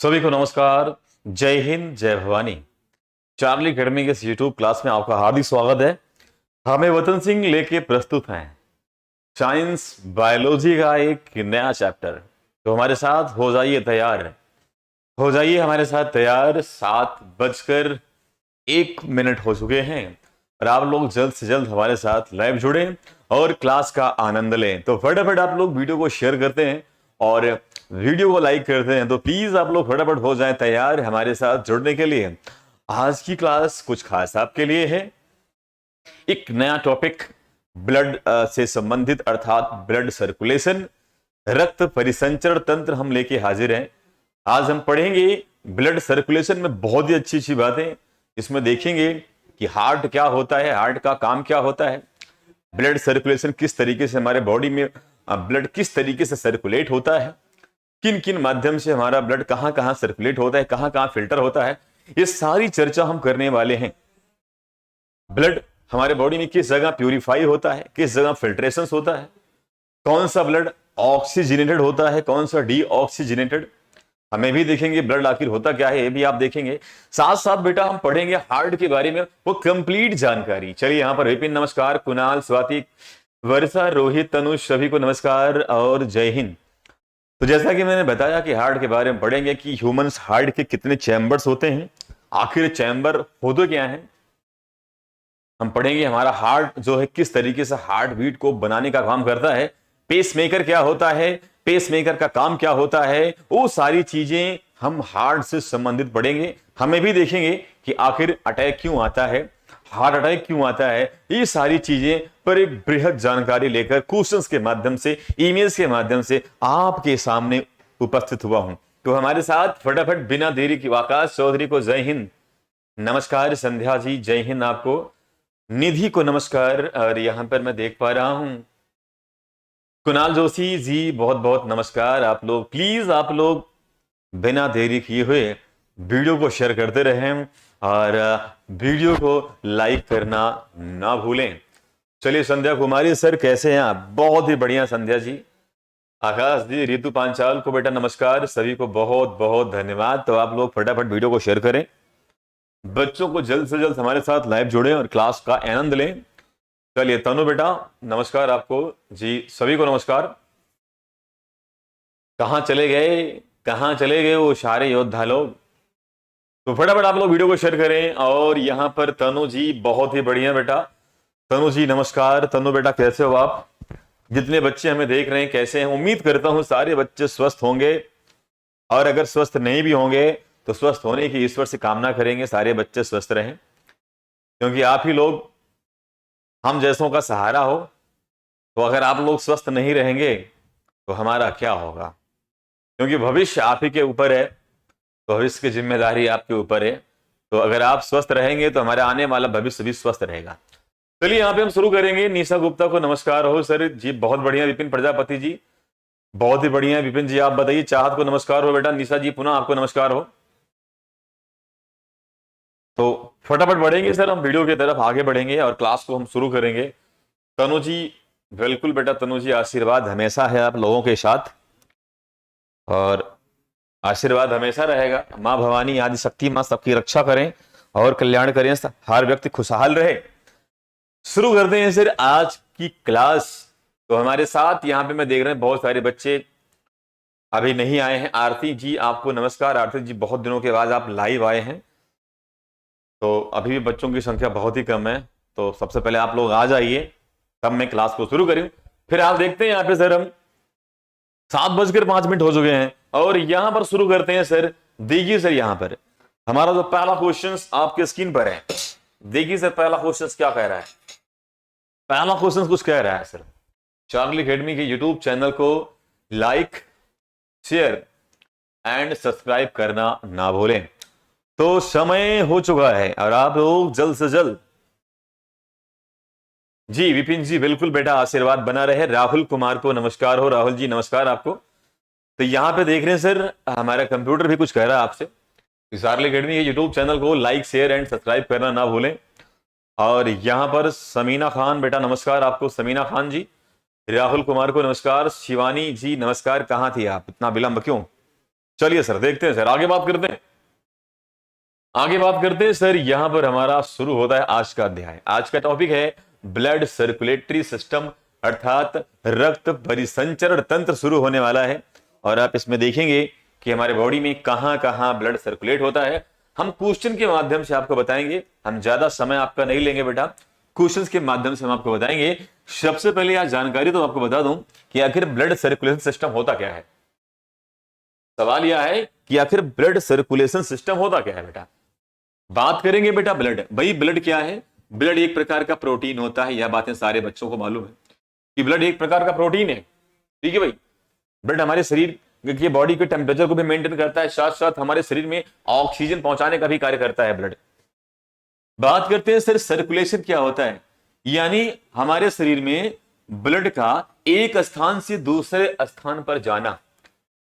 सभी को नमस्कार। जय हिंद, जय भवानी। चार्ली अकेडमी के इस यूट्यूब क्लास में आपका हार्दिक स्वागत है। हमें वतन सिंह लेके प्रस्तुत हैं साइंस बायोलॉजी का एक नया चैप्टर। तो हमारे साथ हो जाइए तैयार, हो जाइए हमारे साथ तैयार। 7:01 हो चुके हैं और आप लोग जल्द से जल्द हमारे साथ लाइव जुड़े और क्लास का आनंद लें। तो फटाफट आप लोग वीडियो को शेयर करते हैं और वीडियो को लाइक करते हैं। तो प्लीज आप लोग फटाफट हो जाएं तैयार हमारे साथ जुड़ने के लिए। आज की क्लास कुछ खास आपके लिए है। एक नया टॉपिक ब्लड से संबंधित अर्थात ब्लड सर्कुलेशन, रक्त परिसंचरण तंत्र हम लेके हाजिर हैं। आज हम पढ़ेंगे ब्लड सर्कुलेशन में बहुत ही अच्छी अच्छी बातें। इसमें देखेंगे कि हार्ट क्या होता है, हार्ट का काम क्या होता है, ब्लड सर्कुलेशन किस तरीके से हमारे बॉडी में ब्लड किस तरीके से सर्कुलेट होता है, किन किन माध्यम से हमारा ब्लड कहां कहां सर्कुलेट होता है, कहां कहां फिल्टर होता है, ये सारी चर्चा हम करने वाले हैं। ब्लड हमारे बॉडी में किस जगह प्यूरिफाई होता है, किस जगह फिल्ट्रेशन होता है, कौन सा ब्लड ऑक्सीजनेटेड होता है, कौन सा डीऑक्सीजनेटेड, हमें भी देखेंगे ब्लड आखिर होता क्या है, ये भी आप देखेंगे। साथ साथ बेटा हम पढ़ेंगे हार्ट के बारे में, वो कंप्लीट जानकारी। चलिए यहाँ पर विपिन नमस्कार, कुणाल, स्वाति, वर्षा, रोहित, तनुष, सभी को नमस्कार और जय हिंद। तो जैसा कि मैंने बताया कि हार्ट के बारे में पढ़ेंगे कि ह्यूमंस हार्ट के कितने चैम्बर्स होते हैं, आखिर चैम्बर होते क्या हैं। हम पढ़ेंगे हमारा हार्ट जो है किस तरीके से हार्ट बीट को बनाने का काम करता है, पेसमेकर क्या होता है, पेसमेकर का काम क्या होता है, वो सारी चीजें हम हार्ट से संबंधित पढ़ेंगे। हमें भी देखेंगे कि आखिर अटैक क्यों आता है, हार्ट अटैक क्यों आता है, ये सारी चीजें पर एक बृहद जानकारी लेकर क्वेश्चंस के माध्यम से, ईमेल्स के माध्यम से आपके सामने उपस्थित हुआ हूं। तो हमारे साथ फटाफट बिना देरी की आकाश चौधरी को जय हिंद, नमस्कार। संध्या जी जय हिंद आपको, निधि को नमस्कार। और यहां पर मैं देख पा रहा हूं कुणाल जोशी जी बहुत बहुत नमस्कार। आप लोग प्लीज आप लोग बिना देरी किए हुए वीडियो को शेयर करते रहें और वीडियो को लाइक करना ना भूलें। चलिए संध्या कुमारी सर कैसे हैं आप? बहुत ही बढ़िया संध्या जी। आकाश जी, रितु पांचाल को बेटा नमस्कार, सभी को बहुत बहुत धन्यवाद। तो आप लोग फटाफट वीडियो को शेयर करें, बच्चों को जल्द से जल्द हमारे साथ लाइव जोड़ें और क्लास का आनंद लें। चलिए तनु बेटा नमस्कार आपको जी, सभी को नमस्कार। कहां चले गए, कहां चले गए वो सारे योद्धा लोग? तो फटाफट आप लोग वीडियो को शेयर करें। और यहां पर तनु जी बहुत ही बढ़िया बेटा, तनु जी नमस्कार। तनु बेटा कैसे हो आप? जितने बच्चे हमें देख रहे हैं कैसे हैं? उम्मीद करता हूं सारे बच्चे स्वस्थ होंगे, और अगर स्वस्थ नहीं भी होंगे तो स्वस्थ होने की ईश्वर से कामना करेंगे सारे बच्चे स्वस्थ रहें, क्योंकि आप ही लोग हम जैसों का सहारा हो। तो अगर आप लोग स्वस्थ नहीं रहेंगे तो हमारा क्या होगा, क्योंकि भविष्य आप ही के ऊपर है, भविष्य की जिम्मेदारी आपके ऊपर है। तो अगर आप स्वस्थ रहेंगे तो हमारा आने वाला भविष्य भी स्वस्थ रहेगा। चलिए यहाँ पे हम शुरू करेंगे। निशा गुप्ता को नमस्कार हो सर जी, बहुत बढ़िया। विपिन प्रजापति जी बहुत ही बढ़िया। विपिन जी आप बताइए। चाहत को नमस्कार हो बेटा। निशा जी पुनः आपको नमस्कार हो। तो फटाफट बढ़ेंगे सर, हम वीडियो की तरफ आगे बढ़ेंगे और क्लास को हम शुरू करेंगे। तनु जी बिल्कुल बेटा, तनु जी आशीर्वाद हमेशा है आप लोगों के साथ और आशीर्वाद हमेशा रहेगा। मां भवानी आदि शक्ति मां सबकी रक्षा करें और कल्याण करें, हर व्यक्ति खुशहाल रहे। शुरू करते हैं सर आज की क्लास। तो हमारे साथ यहाँ पे मैं देख रहे हैं बहुत सारे बच्चे अभी नहीं आए हैं। आरती जी आपको नमस्कार। आरती जी बहुत दिनों के बाद आप लाइव आए हैं, तो अभी भी बच्चों की संख्या बहुत ही कम है। तो सबसे पहले आप लोग आ जाइए, तब मैं क्लास को शुरू करूं। फिर आप देखते हैं यहाँ पे सर हम 7:05 हो चुके हैं और यहां पर शुरू करते हैं सर। देखिए सर यहाँ पर हमारा जो पहला क्वेश्चन आपके स्क्रीन पर है, देखिए सर पहला क्वेश्चन क्या कह रहा है। पहला क्वेश्चन कुछ कह रहा है सर, चार्ली अकेडमी के यूट्यूब चैनल को लाइक, शेयर एंड सब्सक्राइब करना ना भूलें। तो समय हो चुका है और आप लोग जल्द से जल्द। जी विपिन जी बिल्कुल बेटा, आशीर्वाद बना रहे। राहुल कुमार को नमस्कार हो। राहुल जी नमस्कार आपको। तो यहाँ पे देख रहे हैं सर हमारा कंप्यूटर भी कुछ कह रहा है आपसे। चार्ली अकेडमी के यूट्यूब चैनल को लाइक, शेयर एंड सब्सक्राइब करना ना भूलें। और यहां पर समीना खान बेटा नमस्कार आपको, समीना खान जी। राहुल कुमार को नमस्कार। शिवानी जी नमस्कार। कहां थी आप, इतना विलंब क्यों? चलिए सर देखते हैं सर, आगे बात करते हैं। आगे बात करते हैं सर, यहां पर हमारा शुरू होता है आज का अध्याय। आज का टॉपिक है ब्लड सर्कुलेटरी सिस्टम, अर्थात रक्त परिसंचरण तंत्र शुरू होने वाला है। और आप इसमें देखेंगे कि हमारे बॉडी में कहां कहां ब्लड सर्कुलेट होता है। हम क्वेश्चन के माध्यम से आपको बताएंगे, हम ज्यादा समय आपका नहीं लेंगे बेटा, क्वेश्चंस के माध्यम से हम आपको बताएंगे। सबसे पहले आज जानकारी तो आपको बता दूं कि आखिर ब्लड सर्कुलेशन सिस्टम होता क्या है। सवाल यह है कि आखिर ब्लड सर्कुलेशन सिस्टम होता क्या है बेटा। बात करेंगे बेटा ब्लड। भाई ब्लड क्या है? ब्लड एक प्रकार का प्रोटीन होता है, यह बातें सारे बच्चों को मालूम है कि ब्लड एक प्रकार का प्रोटीन है। ठीक है भाई, ब्लड हमारे शरीर के बॉडी के टेम्परेचर को भी मेंटेन करता है, साथ साथ हमारे शरीर में ऑक्सीजन पहुंचाने का भी कार्य करता है ब्लड। बात करते हैं सर सर्कुलेशन क्या होता है। यानी हमारे शरीर में ब्लड का एक स्थान से दूसरे स्थान पर जाना,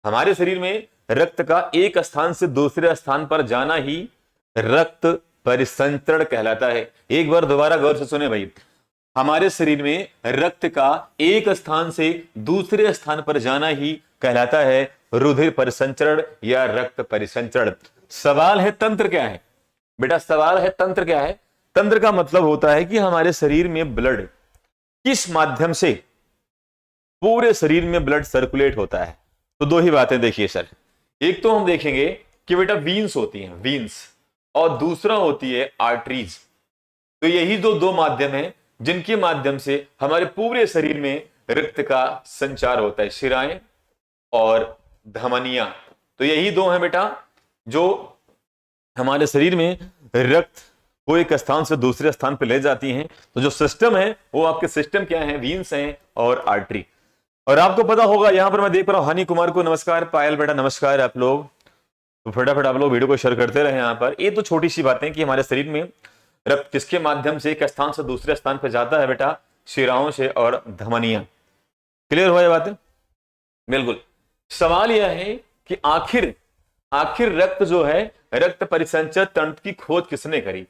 हमारे शरीर में रक्त का एक स्थान से दूसरे स्थान पर जाना ही रक्त परिसंचरण कहलाता है। एक बार दोबारा गौर से सुने भाई, हमारे शरीर में रक्त का एक स्थान से दूसरे स्थान पर जाना ही कहलाता है रुधिर परिसंचरण या रक्त परिसंचरण। सवाल है तंत्र क्या है बेटा, सवाल है तंत्र क्या है। तंत्र का मतलब होता है कि हमारे शरीर में ब्लड किस माध्यम से पूरे शरीर में ब्लड सर्कुलेट होता है। तो दो ही बातें देखिए सर, एक तो हम देखेंगे कि बेटा वीन्स होती हैं, वीन्स, और दूसरा होती है आर्टरीज। तो यही दो माध्यम हैं जिनके माध्यम से हमारे पूरे शरीर में रक्त का संचार होता है, शिराएं और धमनियां। तो यही दो हैं बेटा जो हमारे शरीर में रक्त को एक स्थान से दूसरे स्थान पर ले जाती हैं। तो जो सिस्टम है वो आपके सिस्टम क्या है, वीन्स हैं और आर्टरी। और आपको पता होगा, यहां पर मैं देख रहा हूं हनी कुमार को नमस्कार, पायल बेटा नमस्कार। आप लोग तो फटाफट आप लोग वीडियो को शेयर करते रहे। यहां पर ये तो छोटी सी बातें कि हमारे शरीर में रक्त किसके माध्यम से एक स्थान से दूसरे स्थान पर जाता है बेटा, शिराओं से और धमनियां। क्लियर हुआ ये बातें? बिल्कुल। सवाल यह है कि आखिर रक्त जो है, रक्त परिसंचरण तंत्र की खोज किसने करी,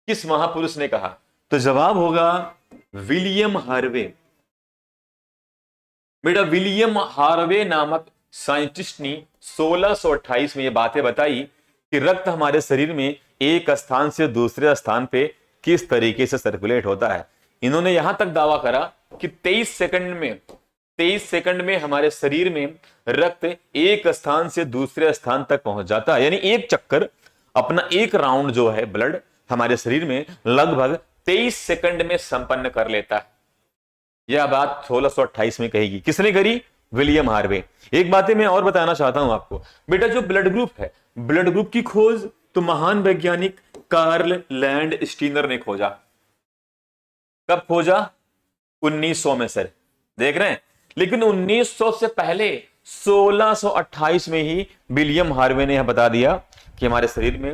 किस महापुरुष ने कहा? तो जवाब होगा विलियम हार्वे। बेटा विलियम हार्वे नामक साइंटिस्ट ने 1628 में ये बातें बताई कि रक्त हमारे शरीर में एक स्थान से दूसरे स्थान पे किस तरीके से सर्कुलेट होता है। इन्होंने यहां तक दावा करा कि 23 सेकंड में हमारे शरीर में रक्त एक स्थान से दूसरे स्थान तक पहुंच जाता है। यानी एक चक्कर, अपना एक राउंड जो है ब्लड हमारे शरीर में लगभग 23 सेकंड में संपन्न कर लेता है। यह बात 1628 में कही गई। किसने करी? William Harvey. एक बातें मैं और बताना चाहता हूं आपको बेटा, जो ब्लड ग्रुप है, ब्लड ग्रुप की खोज तो महान वैज्ञानिक कार्ल लैंड स्टीनर ने खोजा। कब खोजा? 1900 में सर, देख रहे हैं। लेकिन 1900 से पहले 1628 में ही विलियम हार्वे ने यह बता दिया कि हमारे शरीर में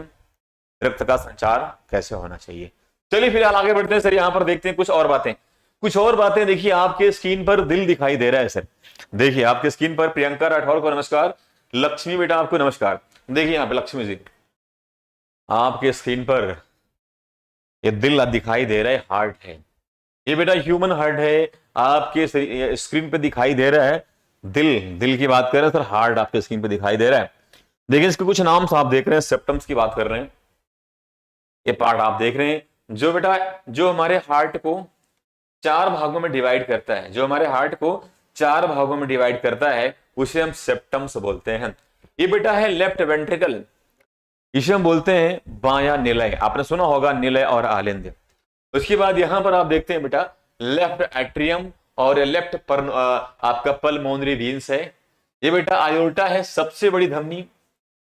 रक्त का संचार कैसे होना चाहिए। चलिए फिलहाल आगे बढ़ते हैं सर। यहां पर देखते हैं कुछ और बातें। देखिए आपके स्क्रीन पर दिल दिखाई दे रहा है सर। देखिए आपके स्क्रीन पर प्रियंका राठौर को नमस्कार, लक्ष्मी बेटा आपको नमस्कार। देखिए यहां पे लक्ष्मी जी, आपके स्क्रीन पर ये दिल दिखाई दे रहा है, हार्ट है ये बेटा, ह्यूमन हार्ट है। आपके स्क्रीन पे दिखाई दे रहा है दिल की बात कर रहे हैं सर, हार्ट आपके स्क्रीन पे दिखाई दे रहा है। देखिए इसके कुछ नाम आप देख रहे हैं, सेप्टम्स की बात कर रहे हैं। ये पार्ट आप देख रहे हैं जो बेटा, जो हमारे हार्ट को 4 भागों में डिवाइड करता है, जो हमारे हार्ट को 4 भागों में डिवाइड करता है, उसे हम सेप्टम्स बोलते हैं। ये बेटा है लेफ्ट वेंट्रिकल, इसे हम बोलते हैं बायां निलय। आपने सुना होगा निलय और आलिंद। उसके बाद यहां पर आप देखते हैं बेटा लेफ्ट एट्रियम और लेफ्ट आपका पल्मोनरी वीन्स है। ये बेटा आयोर्टा है, सबसे बड़ी धमनी।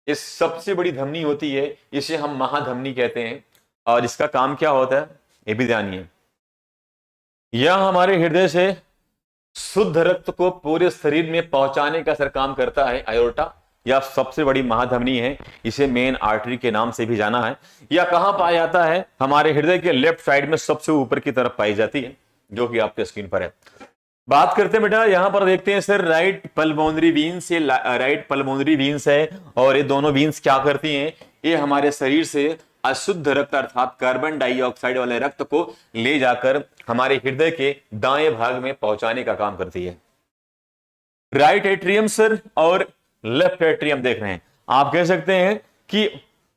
ये सबसे बड़ी धमनी होती है, इसे हम महाधमनी कहते हैं। और इसका काम क्या होता है ये भी जानिए। यह हमारे हृदय से शुद्ध रक्त को पूरे शरीर में पहुंचाने का सर काम करता है आयोर्टा। यह सबसे बड़ी महाधमनी है, इसे मेन आर्टरी के नाम से भी जाना है। यह कहां पाया जाता है? हमारे हृदय के लेफ्ट साइड में सबसे ऊपर की तरफ पाई जाती है, जो कि आपके स्क्रीन पर है। बात करते हैं बेटा, यहां पर देखते हैं सर राइट पल्मोनरी वीन्स। ये राइट पल्मोनरी वीन्स है और ये दोनों वीन्स क्या करती हैं? ये हमारे शरीर से अशुद्ध रक्त अर्थात कार्बन डाइऑक्साइड वाले रक्त को ले जाकर हमारे हृदय के दाएं भाग में पहुंचाने का काम करती है। राइट एट्रियम सर और लेफ्ट एट्रियम देख रहे हैं। आप कह सकते हैं कि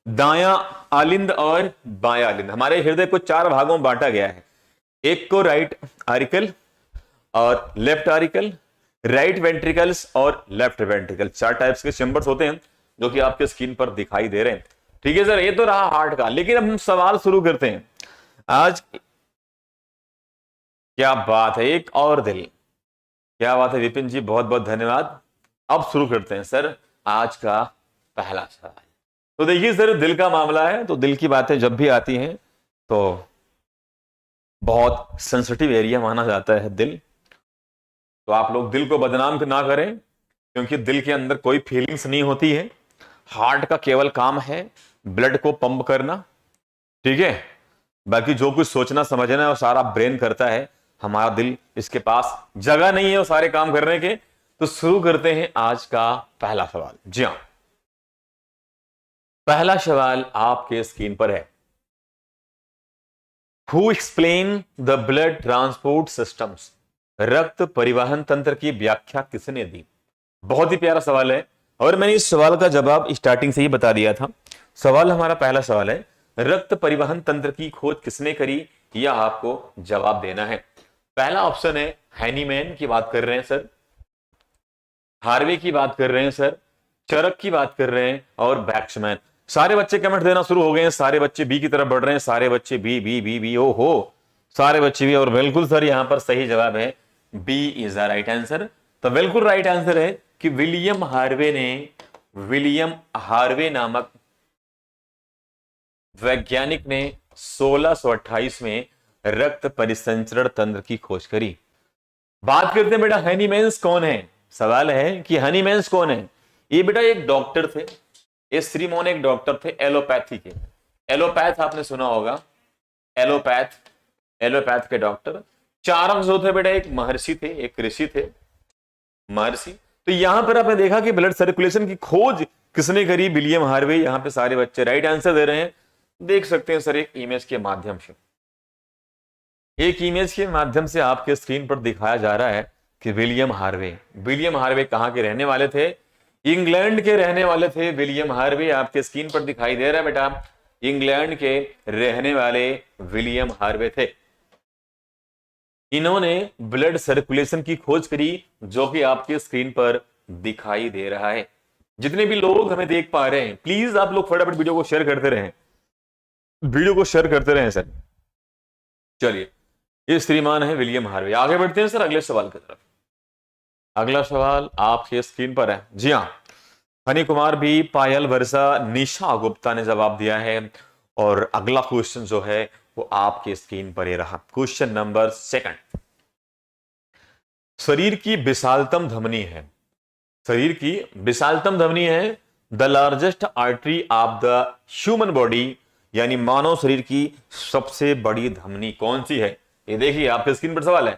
दायां आलिंद और बायां आलिंद, हमारे हृदय को 4 भागों में बांटा गया है। एक को राइट आरिकल और लेफ्ट आरिकल, राइट वेंट्रिकल्स और लेफ्ट वेंट्रिकल, 4 टाइप्स के चेंबर्स होते हैं जो कि आपके स्क्रीन पर दिखाई दे रहे हैं। ठीक है सर, ये तो रहा हार्ट का, लेकिन अब हम सवाल शुरू करते हैं आज। क्या बात है, एक और दिल, क्या बात है विपिन जी, बहुत बहुत धन्यवाद। अब शुरू करते हैं सर आज का पहला सवाल। तो देखिए सर, दिल का मामला है, तो दिल की बातें जब भी आती हैं तो बहुत सेंसिटिव एरिया माना जाता है दिल। तो आप लोग दिल को बदनाम ना करें, क्योंकि दिल के अंदर कोई फीलिंग्स नहीं होती है। हार्ट का केवल काम है ब्लड को पंप करना, ठीक है। बाकी जो कुछ सोचना समझना है वो सारा ब्रेन करता है। हमारा दिल, इसके पास जगह नहीं है वो सारे काम करने के। तो शुरू करते हैं आज का पहला सवाल। जी हां, पहला सवाल आपके स्क्रीन पर है। Who explain the blood transport systems, रक्त परिवहन तंत्र की व्याख्या किसने दी? बहुत ही प्यारा सवाल है, और मैंने इस सवाल का जवाब स्टार्टिंग से ही बता दिया था। सवाल हमारा पहला सवाल है, रक्त परिवहन तंत्र की खोज किसने करी, यह आपको जवाब देना है। पहला ऑप्शन है हैनीमैन की बात कर रहे हैं सर, हार्वे की बात कर रहे हैं सर, चरक की बात कर रहे हैं, और बैक्समैन। सारे बच्चे कमेंट देना शुरू हो गए हैं, सारे बच्चे बी की तरफ बढ़ रहे हैं, सारे बच्चे बी बी बी बी, ओ हो, सारे बच्चे भी। और बिल्कुल सर यहां पर सही जवाब है B is the right answer. तो बिल्कुल राइट आंसर है कि विलियम हार्वे नामक वैज्ञानिक ने 1628 में रक्त परिसंचरण तंत्र की खोज करी। बात करते हैं बेटा हनीमैन्स कौन है। सवाल है कि हनीमैन्स कौन है। ये बेटा एक डॉक्टर थे, ये श्रीमोन एक डॉक्टर थे एलोपैथी के। एलोपैथ आपने सुना होगा, एलोपैथ के डॉक्टर। चारक जो थे बेटा एक महर्षि थे, एक ऋषि थे, महर्षि। तो यहां पर आपने देखा कि ब्लड सर्कुलेशन की खोज किसने करी, विलियम हार्वे। यहां पे सारे बच्चे राइट आंसर दे रहे हैं, देख सकते हैं सर एक इमेज के माध्यम से। एक इमेज के माध्यम से आपके स्क्रीन पर दिखाया जा रहा है कि विलियम हार्वे कहां के रहने वाले थे, इंग्लैंड के रहने वाले थे। विलियम हार्वे आपके स्क्रीन पर दिखाई दे रहा है बेटा, इंग्लैंड के रहने वाले विलियम हार्वे थे। इन्होंने ब्लड सर्कुलेशन की खोज करी, जो कि आपके स्क्रीन पर दिखाई दे रहा है। जितने भी लोग हमें देख पा रहे हैं, प्लीज आप लोग फटाफट वीडियो को शेयर करते रहें, सर। चलिए, ये श्रीमान है विलियम हार्वे। आगे बढ़ते हैं सर अगले सवाल की तरफ। अगला सवाल आपके स्क्रीन पर है। जी हाँ, हनी कुमार भी, पायल वर्षा, निशा गुप्ता ने जवाब दिया है। और अगला क्वेश्चन जो है वो आपके स्क्रीन पर ही रहा। Question number 2। शरीर की विशालतम धमनी है, the largest artery of the human body, यानी मानव शरीर की सबसे बड़ी धमनी कौन सी है? ये देखिए आपके स्क्रीन पर सवाल है।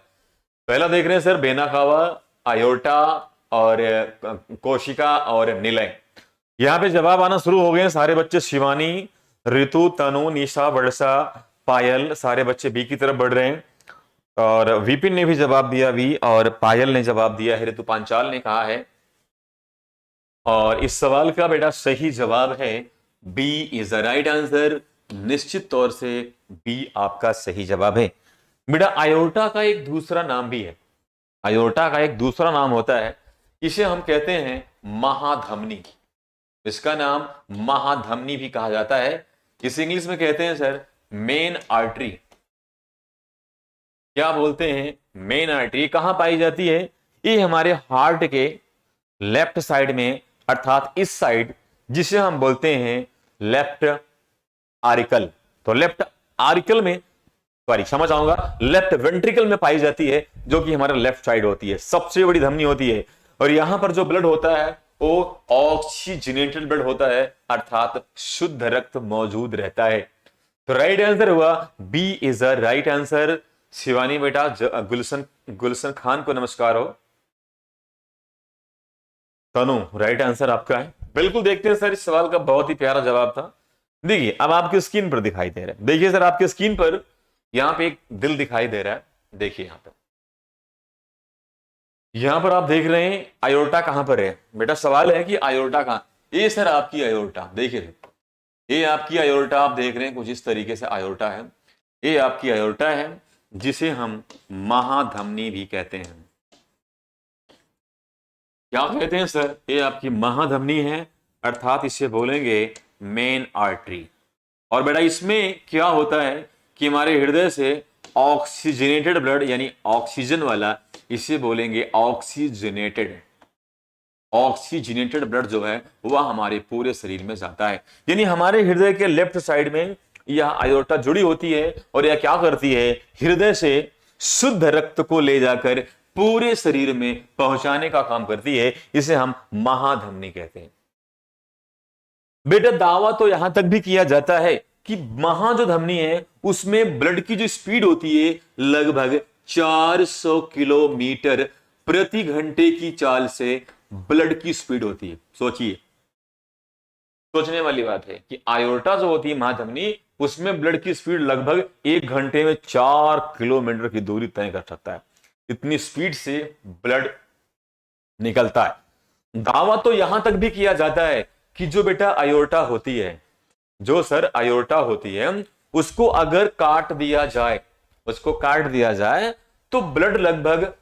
पहला देख रहे हैं सर वेना कावा, आयोर्टा और कोशिका और निलय। यहां पे जवाब आना शुरू हो गए हैं सारे बच्चे। शिवानी, ऋतु, तनु, निशा, वर्षा, पायल, सारे बच्चे बी की तरफ बढ़ रहे हैं। और विपिन ने भी जवाब दिया वी, और पायल ने जवाब दिया है, ऋतु पांचाल ने कहा है। और इस सवाल का बेटा सही जवाब है B is the right answer. निश्चित तौर से बी आपका सही जवाब है बेटा। आयोर्टा का एक दूसरा नाम भी है, आयोर्टा का एक दूसरा नाम होता है, इसे हम कहते हैं महाधमनी। इसका नाम महाधमनी भी कहा जाता है। इसे इंग्लिश में कहते हैं सर मेन आर्टरी। क्या बोलते हैं? Main artery. कहां पाई जाती है? ये हमारे हार्ट के लेफ्ट साइड में, अर्थात इस साइड, जिसे हम बोलते हैं लेफ्ट आरिकल। तो लेफ्ट आरिकल में, सॉरी क्षमा चाहूंगा, लेफ्ट वेंट्रिकल में पाई जाती है, जो कि हमारा लेफ्ट साइड होती है, सबसे बड़ी धमनी होती है। और यहां पर जो ब्लड होता है वो ऑक्सीजनेटेड ब्लड होता है, अर्थात शुद्ध रक्त मौजूद रहता है। तो राइट आंसर हुआ B is the right answer. Shivani बेटा, गुलशन खान को नमस्कार हो। तनु, राइट आंसर आपका है। बिल्कुल देखते हैं सर, इस सवाल का बहुत ही प्यारा जवाब था। देखिए अब आपकी स्क्रीन पर दिखाई दे रहा है, देखिए सर आपकी स्क्रीन पर यहां पे एक दिल दिखाई दे रहा है, देखिए यहां पे यहां पर आप देख रहे हैं आयोटा कहां पर है बेटा, सवाल है कि आयोटा कहां, ये सर आपकी आयोटा, देखिए ये आपकी आयोटा आप देख रहे हैं कुछ इस तरीके से आयोटा है, ये आपकी आयोटा है जिसे हम महाधमनी भी कहते हैं। क्या कहते हैं सर, ये आपकी महाधमनी है, अर्थात इसे बोलेंगे मेन आर्टरी। और बेटा इसमें क्या होता है कि हमारे हृदय से ऑक्सीजनेटेड ब्लड यानी ऑक्सीजन वाला, इसे बोलेंगे ऑक्सीजनेटेड, ऑक्सीजनेटेड ब्लड जो है वह हमारे पूरे शरीर में जाता है। यानी हमारे हृदय के लेफ्ट साइड में यह आयोटा जुड़ी होती है और यह क्या करती है, हृदय से शुद्ध रक्त को ले जाकर पूरे शरीर में पहुंचाने का काम करती है, इसे हम महाधमनी कहते हैं। बेटा दावा तो यहां तक भी किया जाता है कि महा जो धमनी है उसमें ब्लड की जो स्पीड होती है लगभग 400 किलोमीटर प्रति घंटे की चाल से ब्लड की स्पीड होती है। सोचिए, सोचने वाली बात है कि आयोटा जो होती है महाधमनी, उसमें ब्लड की स्पीड लगभग 1 घंटे में 4 किलोमीटर की दूरी तय कर सकता है, इतनी स्पीड से ब्लड निकलता है। दावा तो यहां तक भी किया जाता है कि जो बेटा आयोटा होती है, जो सर आयोटा होती है, उसको अगर काट दिया जाए, उसको काट दिया जाए तो ब्लड लगभग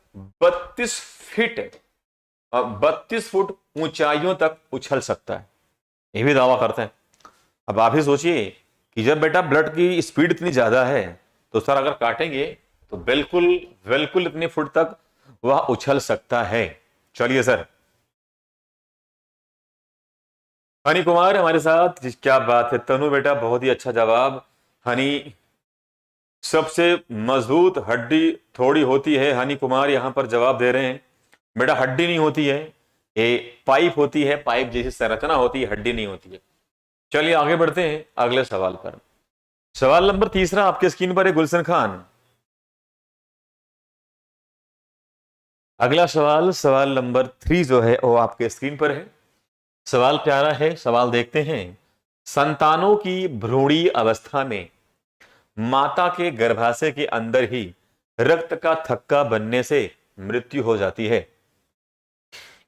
32 फुट ऊंचाइयों तक उछल सकता है, ये भी दावा करते हैं। अब आप ही सोचिए कि जब बेटा ब्लड की स्पीड इतनी ज्यादा है तो सर अगर काटेंगे तो बिल्कुल बिल्कुल इतने फुट तक वह उछल सकता है। चलिए सर, हनी कुमार हमारे साथ, क्या बात है। तनु बेटा बहुत ही अच्छा जवाब। हनी, सबसे मजबूत हड्डी थोड़ी होती है, हनी कुमार यहां पर जवाब दे रहे हैं। बेटा हड्डी नहीं होती है, ये पाइप होती है, पाइप जैसी संरचना होती है, हड्डी नहीं होती है। चलिए आगे बढ़ते हैं अगले सवाल पर। सवाल नंबर 3 आपके स्क्रीन पर है गुलशन खान। अगला सवाल, सवाल नंबर 3 जो है वो आपके स्क्रीन पर है। सवाल प्यारा है, सवाल देखते हैं। संतानों की भ्रूणी अवस्था में माता के गर्भाशय के अंदर ही रक्त का थक्का बनने से मृत्यु हो जाती है।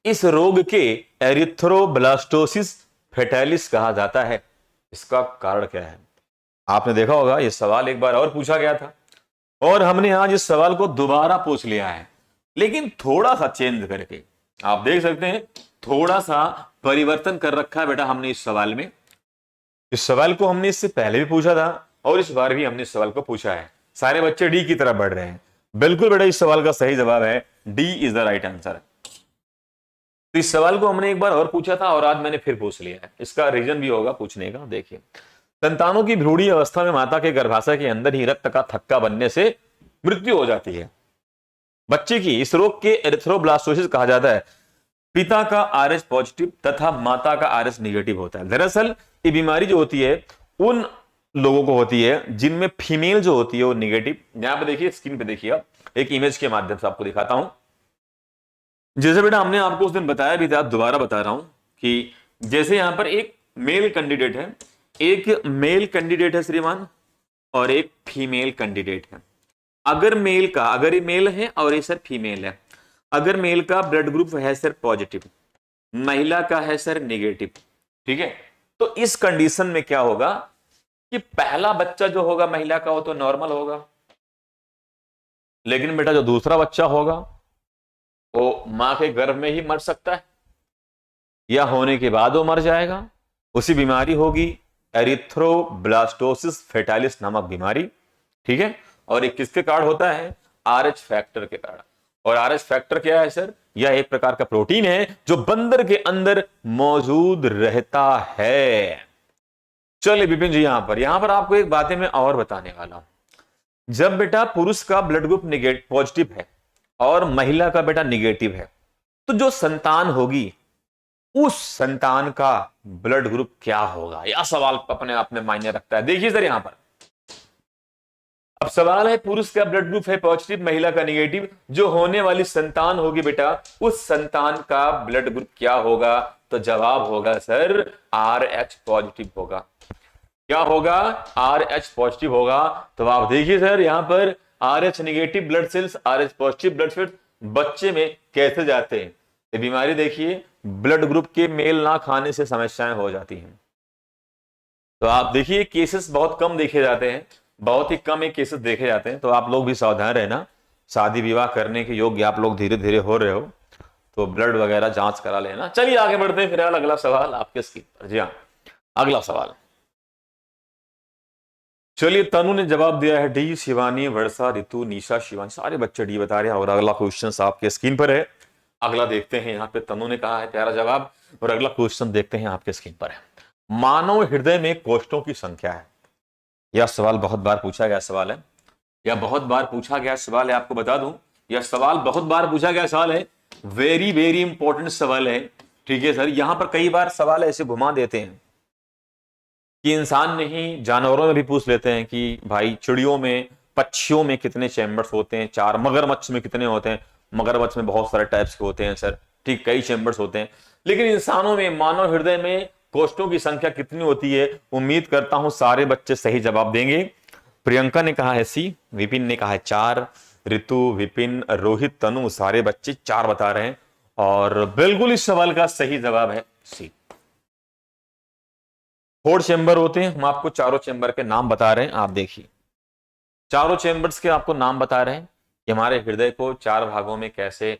इस रोग के एरिथ्रोब्लास्टोसिस फेटालिस कहा जाता है। इसका कारण क्या है? आपने देखा होगा यह सवाल एक बार और पूछा गया था और हमने आज इस सवाल को दोबारा पूछ लिया है, लेकिन थोड़ा सा चेंज करके। आप देख सकते हैं थोड़ा सा परिवर्तन कर रखा है बेटा हमने इस सवाल में। इस सवाल को हमने इससे पहले भी पूछा था और इस बार भी हमने इस सवाल को पूछा है। सारे बच्चे डी की तरफ बढ़ रहे हैं। बिल्कुल बेटा इस सवाल का सही जवाब है D is the right answer. तो इस सवाल को हमने एक बार और पूछा था और आज मैंने फिर पूछ लिया है। इसका रीजन भी होगा पूछने का। देखिए, संतानों की भ्रूणी अवस्था में माता के गर्भाशय के अंदर ही रक्त का थक्का बनने से मृत्यु हो जाती है बच्चे की। इस रोग के एरिथ्रोब्लास्टोसिस कहा जाता है। पिता का आरएच पॉजिटिव तथा माता का आरएच निगेटिव होता है। दरअसल ये बीमारी जो होती है उन लोगों को होती है जिनमें फीमेल जो होती है वो निगेटिव। यहां पे देखिए, स्क्रीन पे देखिए, आप एक इमेज के माध्यम से आपको दिखाता हूं। जैसे बेटा हमने आपको उस दिन बताया भी था, दोबारा बता रहा हूं कि जैसे यहां पर एक मेल कैंडिडेट है, एक मेल कैंडिडेट है श्रीमान और एक फीमेल कैंडिडेट है। अगर मेल का, अगर ये मेल है और ये सर फीमेल है, अगर मेल का ब्लड ग्रुप है सर पॉजिटिव, महिला का है सर नेगेटिव, ठीक है, तो इस कंडीशन में क्या होगा कि पहला बच्चा जो होगा महिला का वो तो नॉर्मल होगा, लेकिन बेटा जो दूसरा बच्चा होगा वो मां के गर्भ में ही मर सकता है या होने के बाद वो मर जाएगा। उसी बीमारी होगी एरिथ्रोब्लास्टोसिस फेटालिस नामक बीमारी, ठीक है। और ये किसके कारण होता है? आरएच फैक्टर के कारण। और आरएच फैक्टर क्या है सर? यह एक प्रकार का प्रोटीन है जो बंदर के अंदर मौजूद रहता है। चलिए विपिन जी, यहां पर आपको एक बातें मैं और बताने वाला हूं। जब बेटा पुरुष का ब्लड ग्रुप पॉजिटिव है और महिला का बेटा निगेटिव है, तो जो संतान होगी उस संतान का ब्लड ग्रुप क्या होगा? यह सवाल अपने आप में मायने रखता है। देखिए सर, यहां पर अब सवाल है पुरुष का ब्लड ग्रुप है पॉजिटिव, महिला का निगेटिव, जो होने वाली संतान होगी बेटा उस संतान का ब्लड ग्रुप क्या होगा? तो जवाब होगा सर RH पॉजिटिव होगा। क्या होगा? RH पॉजिटिव होगा। तो आप देखिए सर, यहां पर RH negative blood cells, RH positive blood cells बच्चे में कैसे जाते हैं। ये बीमारी देखिए ब्लड ग्रुप के मेल ना खाने से समस्याएं हो जाती हैं। तो आप देखिए केसेस बहुत कम देखे जाते हैं, बहुत ही कम ये केसेस देखे जाते हैं। तो आप लोग भी सावधान रहना, शादी विवाह करने के योग्य आप लोग धीरे धीरे हो रहे हो तो ब्लड वगैरह जांच करा लेना। चलिए आगे बढ़ते हैं फिलहाल अगला सवाल आपके स्क्रीन पर। जी हाँ, अगला सवाल, चलिए तनु ने जवाब दिया है डी, शिवानी, वर्षा, ऋतु, निशा, शिवानी, सारे बच्चे डी बता रहे हैं। और अगला क्वेश्चन आपके स्क्रीन पर है। अगला देखते हैं, यहाँ पे तनु ने कहा है प्यारा जवाब, और अगला क्वेश्चन देखते हैं आपके स्क्रीन पर है। मानव हृदय में कोष्ठों की संख्या है। यह सवाल बहुत बार पूछा गया सवाल है, यह बहुत बार पूछा गया सवाल है। आपको बता दूं यह सवाल बहुत बार पूछा गया सवाल है, वेरी वेरी इंपॉर्टेंट सवाल है। ठीक है सर, यहां पर कई बार सवाल ऐसे घुमा देते हैं कि इंसान नहीं जानवरों में भी पूछ लेते हैं कि भाई चिड़ियों में, पक्षियों में कितने चैम्बर्स होते हैं, 4। मगरमच्छ में कितने होते हैं, मगरमच्छ में बहुत सारे टाइप्स के होते हैं सर, ठीक, कई चैम्बर्स होते हैं। लेकिन इंसानों में, मानव हृदय में कोष्ठों की संख्या कितनी होती है? उम्मीद करता हूं सारे बच्चे सही जवाब देंगे। प्रियंका ने कहा है सी, विपिन ने कहा है 4, ऋतु, विपिन, रोहित, तनु, सारे बच्चे 4 बता रहे हैं। और बिल्कुल इस सवाल का सही जवाब है सी। 4 चैम्बर होते हैं। हम आपको चारों चैम्बर के नाम बता रहे हैं, आप देखिए चारों चैम्बर्स के आपको नाम बता रहे हैं कि हमारे हृदय को 4 भागों में कैसे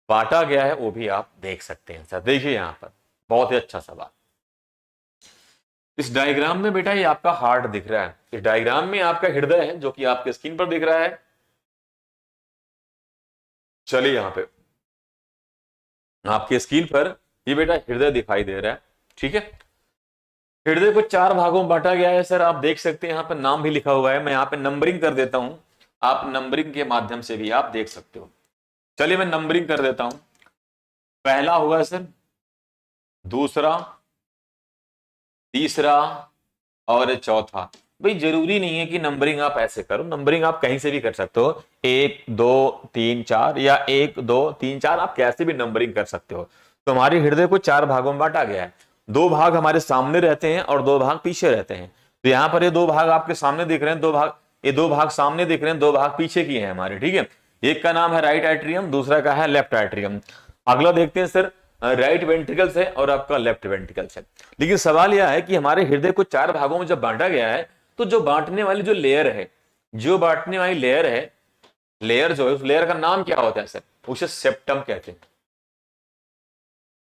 बांटा गया है, वो भी आप देख सकते हैं सर। देखिए यहां पर बहुत ही अच्छा सवाल। इस डायग्राम में बेटा ये आपका हार्ट दिख रहा है, इस डायग्राम में आपका हृदय है जो कि आपके स्क्रीन पर दिख रहा है। चलिए यहां पे आपके स्क्रीन पर ये बेटा हृदय दिखाई दे रहा है, ठीक है। हृदय को 4 भागों में बांटा गया है सर, आप देख सकते हैं यहाँ पर नाम भी लिखा हुआ है। मैं यहाँ पे नंबरिंग कर देता हूं, आप नंबरिंग के माध्यम से भी आप देख सकते हो। चलिए मैं नंबरिंग कर देता हूं। पहला हुआ सर, दूसरा, तीसरा और चौथा। भाई जरूरी नहीं है कि नंबरिंग आप ऐसे करो, नंबरिंग आप कहीं से भी कर सकते हो, 1 2 3 4 या 1 2 3 4, आप कैसे भी नंबरिंग कर सकते हो। तो हमारे हृदय को 4 भागों में बांटा गया है। 2 भाग हमारे सामने रहते हैं और 2 भाग पीछे रहते हैं। तो यहाँ पर ये 2 भाग आपके सामने दिख रहे हैं, 2 भाग, ये 2 भाग सामने दिख रहे हैं, 2 भाग पीछे की है हमारे, ठीक है। एक का नाम है राइट एट्रियम, दूसरा का है लेफ्ट एट्रियम। अगला देखते हैं सर, राइट वेंट्रिकल्स है और आपका लेफ्ट वेंट्रिकल्स है। लेकिन सवाल यह है कि हमारे हृदय को 4 भागों में जब बांटा गया है तो जो बांटने वाली जो लेयर है, जो बांटने वाली लेयर है, लेयर जो है उस लेयर का नाम क्या होता है सर? उसे सेप्टम कहते हैं।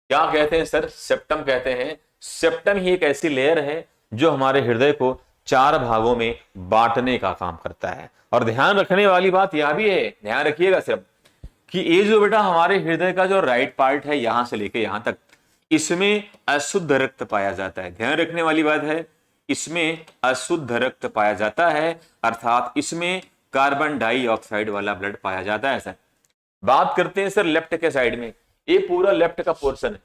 क्या कहते हैं सर? सेप्टम कहते हैं। सेप्टम ही एक ऐसी लेयर है जो हमारे हृदय को 4 भागों में बांटने का काम करता है। और ध्यान रखने वाली बात यह भी है, ध्यान रखिएगा सर, कि ये जो बेटा हमारे हृदय का जो राइट पार्ट है यहां से लेके यहां तक, इसमें अशुद्ध रक्त पाया जाता है। ध्यान रखने वाली बात है, इसमें अशुद्ध रक्त पाया जाता है, अर्थात इसमें कार्बन डाइऑक्साइड वाला ब्लड पाया जाता है सर। बात करते हैं सर लेफ्ट के साइड में, ये पूरा लेफ्ट का पोर्शन है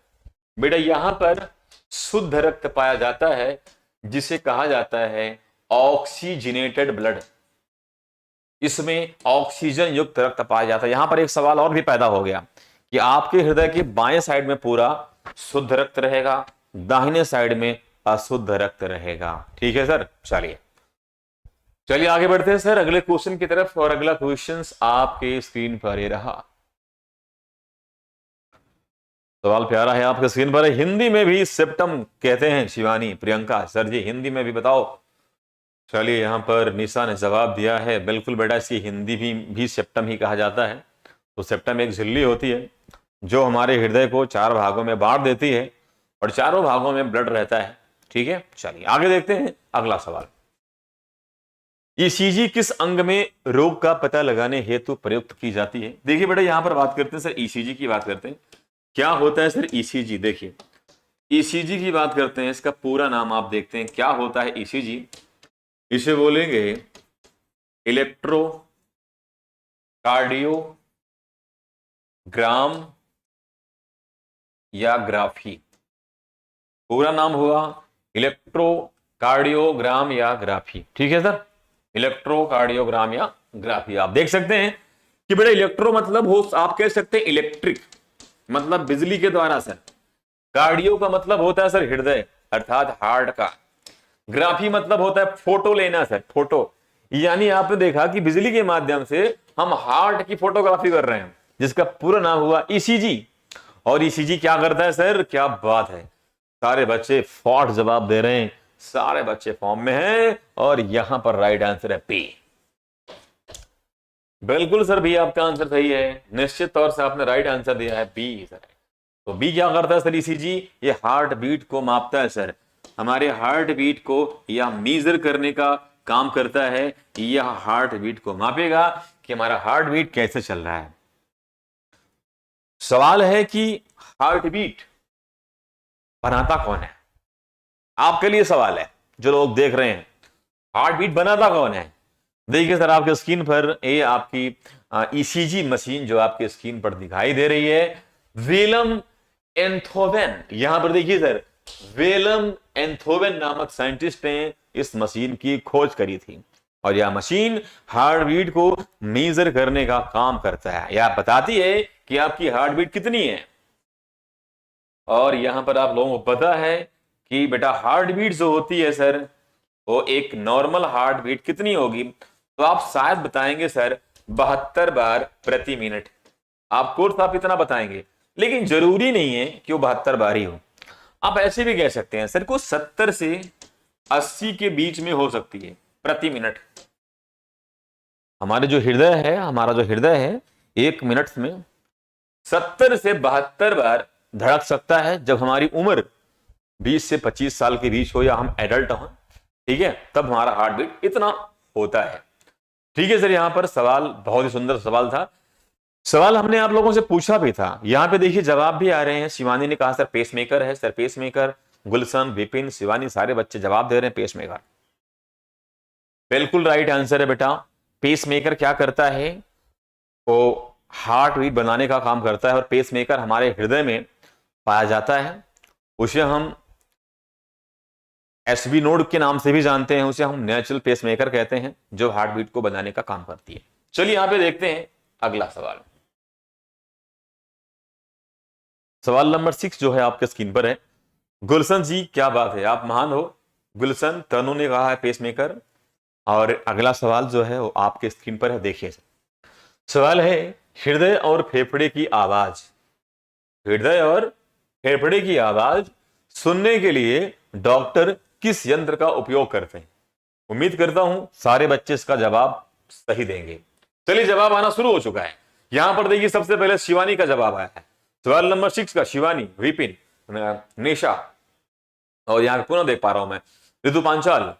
बेटा, यहां पर शुद्ध रक्त पाया जाता है जिसे कहा जाता है ऑक्सीजनेटेड ब्लड। इसमें ऑक्सीजन युक्त रक्त पाया जाता है। यहां पर एक सवाल और भी पैदा हो गया कि आपके हृदय के बाएं साइड में पूरा शुद्ध रक्त रहेगा, दाहिने साइड में अशुद्ध रक्त रहेगा, ठीक है सर। चलिए आगे बढ़ते हैं सर अगले क्वेश्चन की तरफ। और अगला क्वेश्चन आपके स्क्रीन पर ये रहा। सवाल प्यारा है, आपके स्क्रीन पर है। हिंदी में भी सेप्टम कहते हैं शिवानी, प्रियंका, सर जी हिंदी में भी बताओ। चलिए यहां पर निशा ने जवाब दिया है, बिल्कुल बेटा इसकी हिंदी भी सेप्टम ही कहा जाता है। तो सेप्टम एक झिल्ली होती है जो हमारे हृदय को 4 भागों में बांट देती है और चारों भागों में ब्लड रहता है, ठीक है। चलिए आगे देखते हैं अगला सवाल। ईसीजी किस अंग में रोग का पता लगाने हेतु प्रयुक्त की जाती है? देखिए बेटा यहां पर बात करते हैं सर, ईसीजी की बात करते हैं। क्या होता है सर ईसीजी? देखिए ईसीजी की बात करते हैं, इसका पूरा नाम आप देखते हैं क्या होता है ईसीजी। इसे बोलेंगे इलेक्ट्रो कार्डियोग्राम या ग्राफी। पूरा नाम हुआ इलेक्ट्रो कार्डियोग्राम या ग्राफी, ठीक है सर। इलेक्ट्रो कार्डियोग्राम या ग्राफी आप देख सकते हैं कि बेटा इलेक्ट्रो मतलब हो, आप कह सकते हैं इलेक्ट्रिक, मतलब बिजली के द्वारा सर। कार्डियो का मतलब होता है सर हृदय अर्थात हार्ट का। ग्राफी मतलब होता है फोटो लेना सर, फोटो, यानी आपने देखा कि बिजली के माध्यम से हम हार्ट की फोटोग्राफी कर रहे हैं। जिसका पूरा नाम हुआ ईसीजी। और ईसीजी क्या करता है सर? क्या बात है, सारे बच्चे फॉट जवाब दे रहे हैं, सारे बच्चे फॉर्म में हैं और यहां पर राइट आंसर है बी। बिल्कुल सर भी आपका आंसर सही है, निश्चित तौर से आपने राइट आंसर दिया है, बी सर। तो बी क्या करता है सर? ईसीजी ये हार्ट बीट को मापता है सर, हमारे हार्ट बीट को या मेजर करने का काम करता है। यह हार्ट बीट को मापेगा कि हमारा हार्ट बीट कैसे चल रहा है। सवाल है कि हार्ट बीट बनाता कौन है? आपके लिए सवाल है जो लोग देख रहे हैं, हार्ट बीट बनाता कौन है? देखिए सर आपके स्क्रीन पर ये आपकी ईसीजी मशीन जो आपके स्क्रीन पर दिखाई दे रही है, विलम एंथोवेन। यहां पर देखिए सर, विलम एंथोवेन नामक साइंटिस्ट ने इस मशीन की खोज करी थी और यह मशीन हार्ट बीट को मेजर करने का काम करता है। यह बताती है कि आपकी हार्ट बीट कितनी है। और यहां पर आप लोगों को पता है कि बेटा हार्ट बीट जो होती है सर, वो एक नॉर्मल हार्ट बीट कितनी होगी? तो आप शायद बताएंगे सर 72 बार प्रति मिनट। आप कोर्स आप इतना बताएंगे, लेकिन जरूरी नहीं है कि वो 72 बार ही हो। आप ऐसे भी कह सकते हैं सर को 70 से 80 के बीच में हो सकती है प्रति मिनट। हमारा जो हृदय है 1 मिनट में 70 से 72 बार धड़क सकता है। जब हमारी उम्र 20 से 25 साल के बीच हो या हम एडल्ट हो, ठीक है, तब हमारा हार्ट बीट इतना होता है। ठीक है सर, यहां पर सवाल बहुत ही सुंदर सवाल था। सवाल हमने आप लोगों से पूछा भी था, यहां पे देखिए जवाब भी आ रहे हैं। शिवानी ने कहा सर पेसमेकर है, सर पेसमेकर। गुलशन, विपिन, शिवानी सारे बच्चे जवाब दे रहे हैं पेसमेकर। बिल्कुल राइट आंसर है बेटा। पेसमेकर क्या करता है? वो हार्ट बीट बनाने का काम करता है और पेसमेकर हमारे हृदय में पाया जाता है। उसे हम एसबी नोड के नाम से भी जानते हैं, उसे हम नेचुरल पेसमेकर कहते हैं, जो हार्ट बीट को बनाने का काम करती है। चलिए यहां पे देखते हैं अगला सवाल। सवाल नंबर 6 जो है आपके स्क्रीन पर है। गुलशन जी क्या बात है, आप महान हो। गुलशन, तनु ने कहा है पेसमेकर। और अगला सवाल जो है वो आपके स्क्रीन पर है, देखिए सवाल है हृदय और फेफड़े की आवाज। हृदय और फेफड़े की आवाज सुनने के लिए डॉक्टर किस यंत्र का उपयोग करते हैं? उम्मीद करता हूं सारे बच्चे इसका जवाब सही देंगे। चलिए जवाब आना शुरू हो चुका है। यहां पर देखिए सबसे पहले शिवानी का जवाब आया है। सवाल नंबर 6 का शिवानी, विपिन, निशा, और यहां पुनः देख पा रहा हूं मैं ऋतु पांचाल,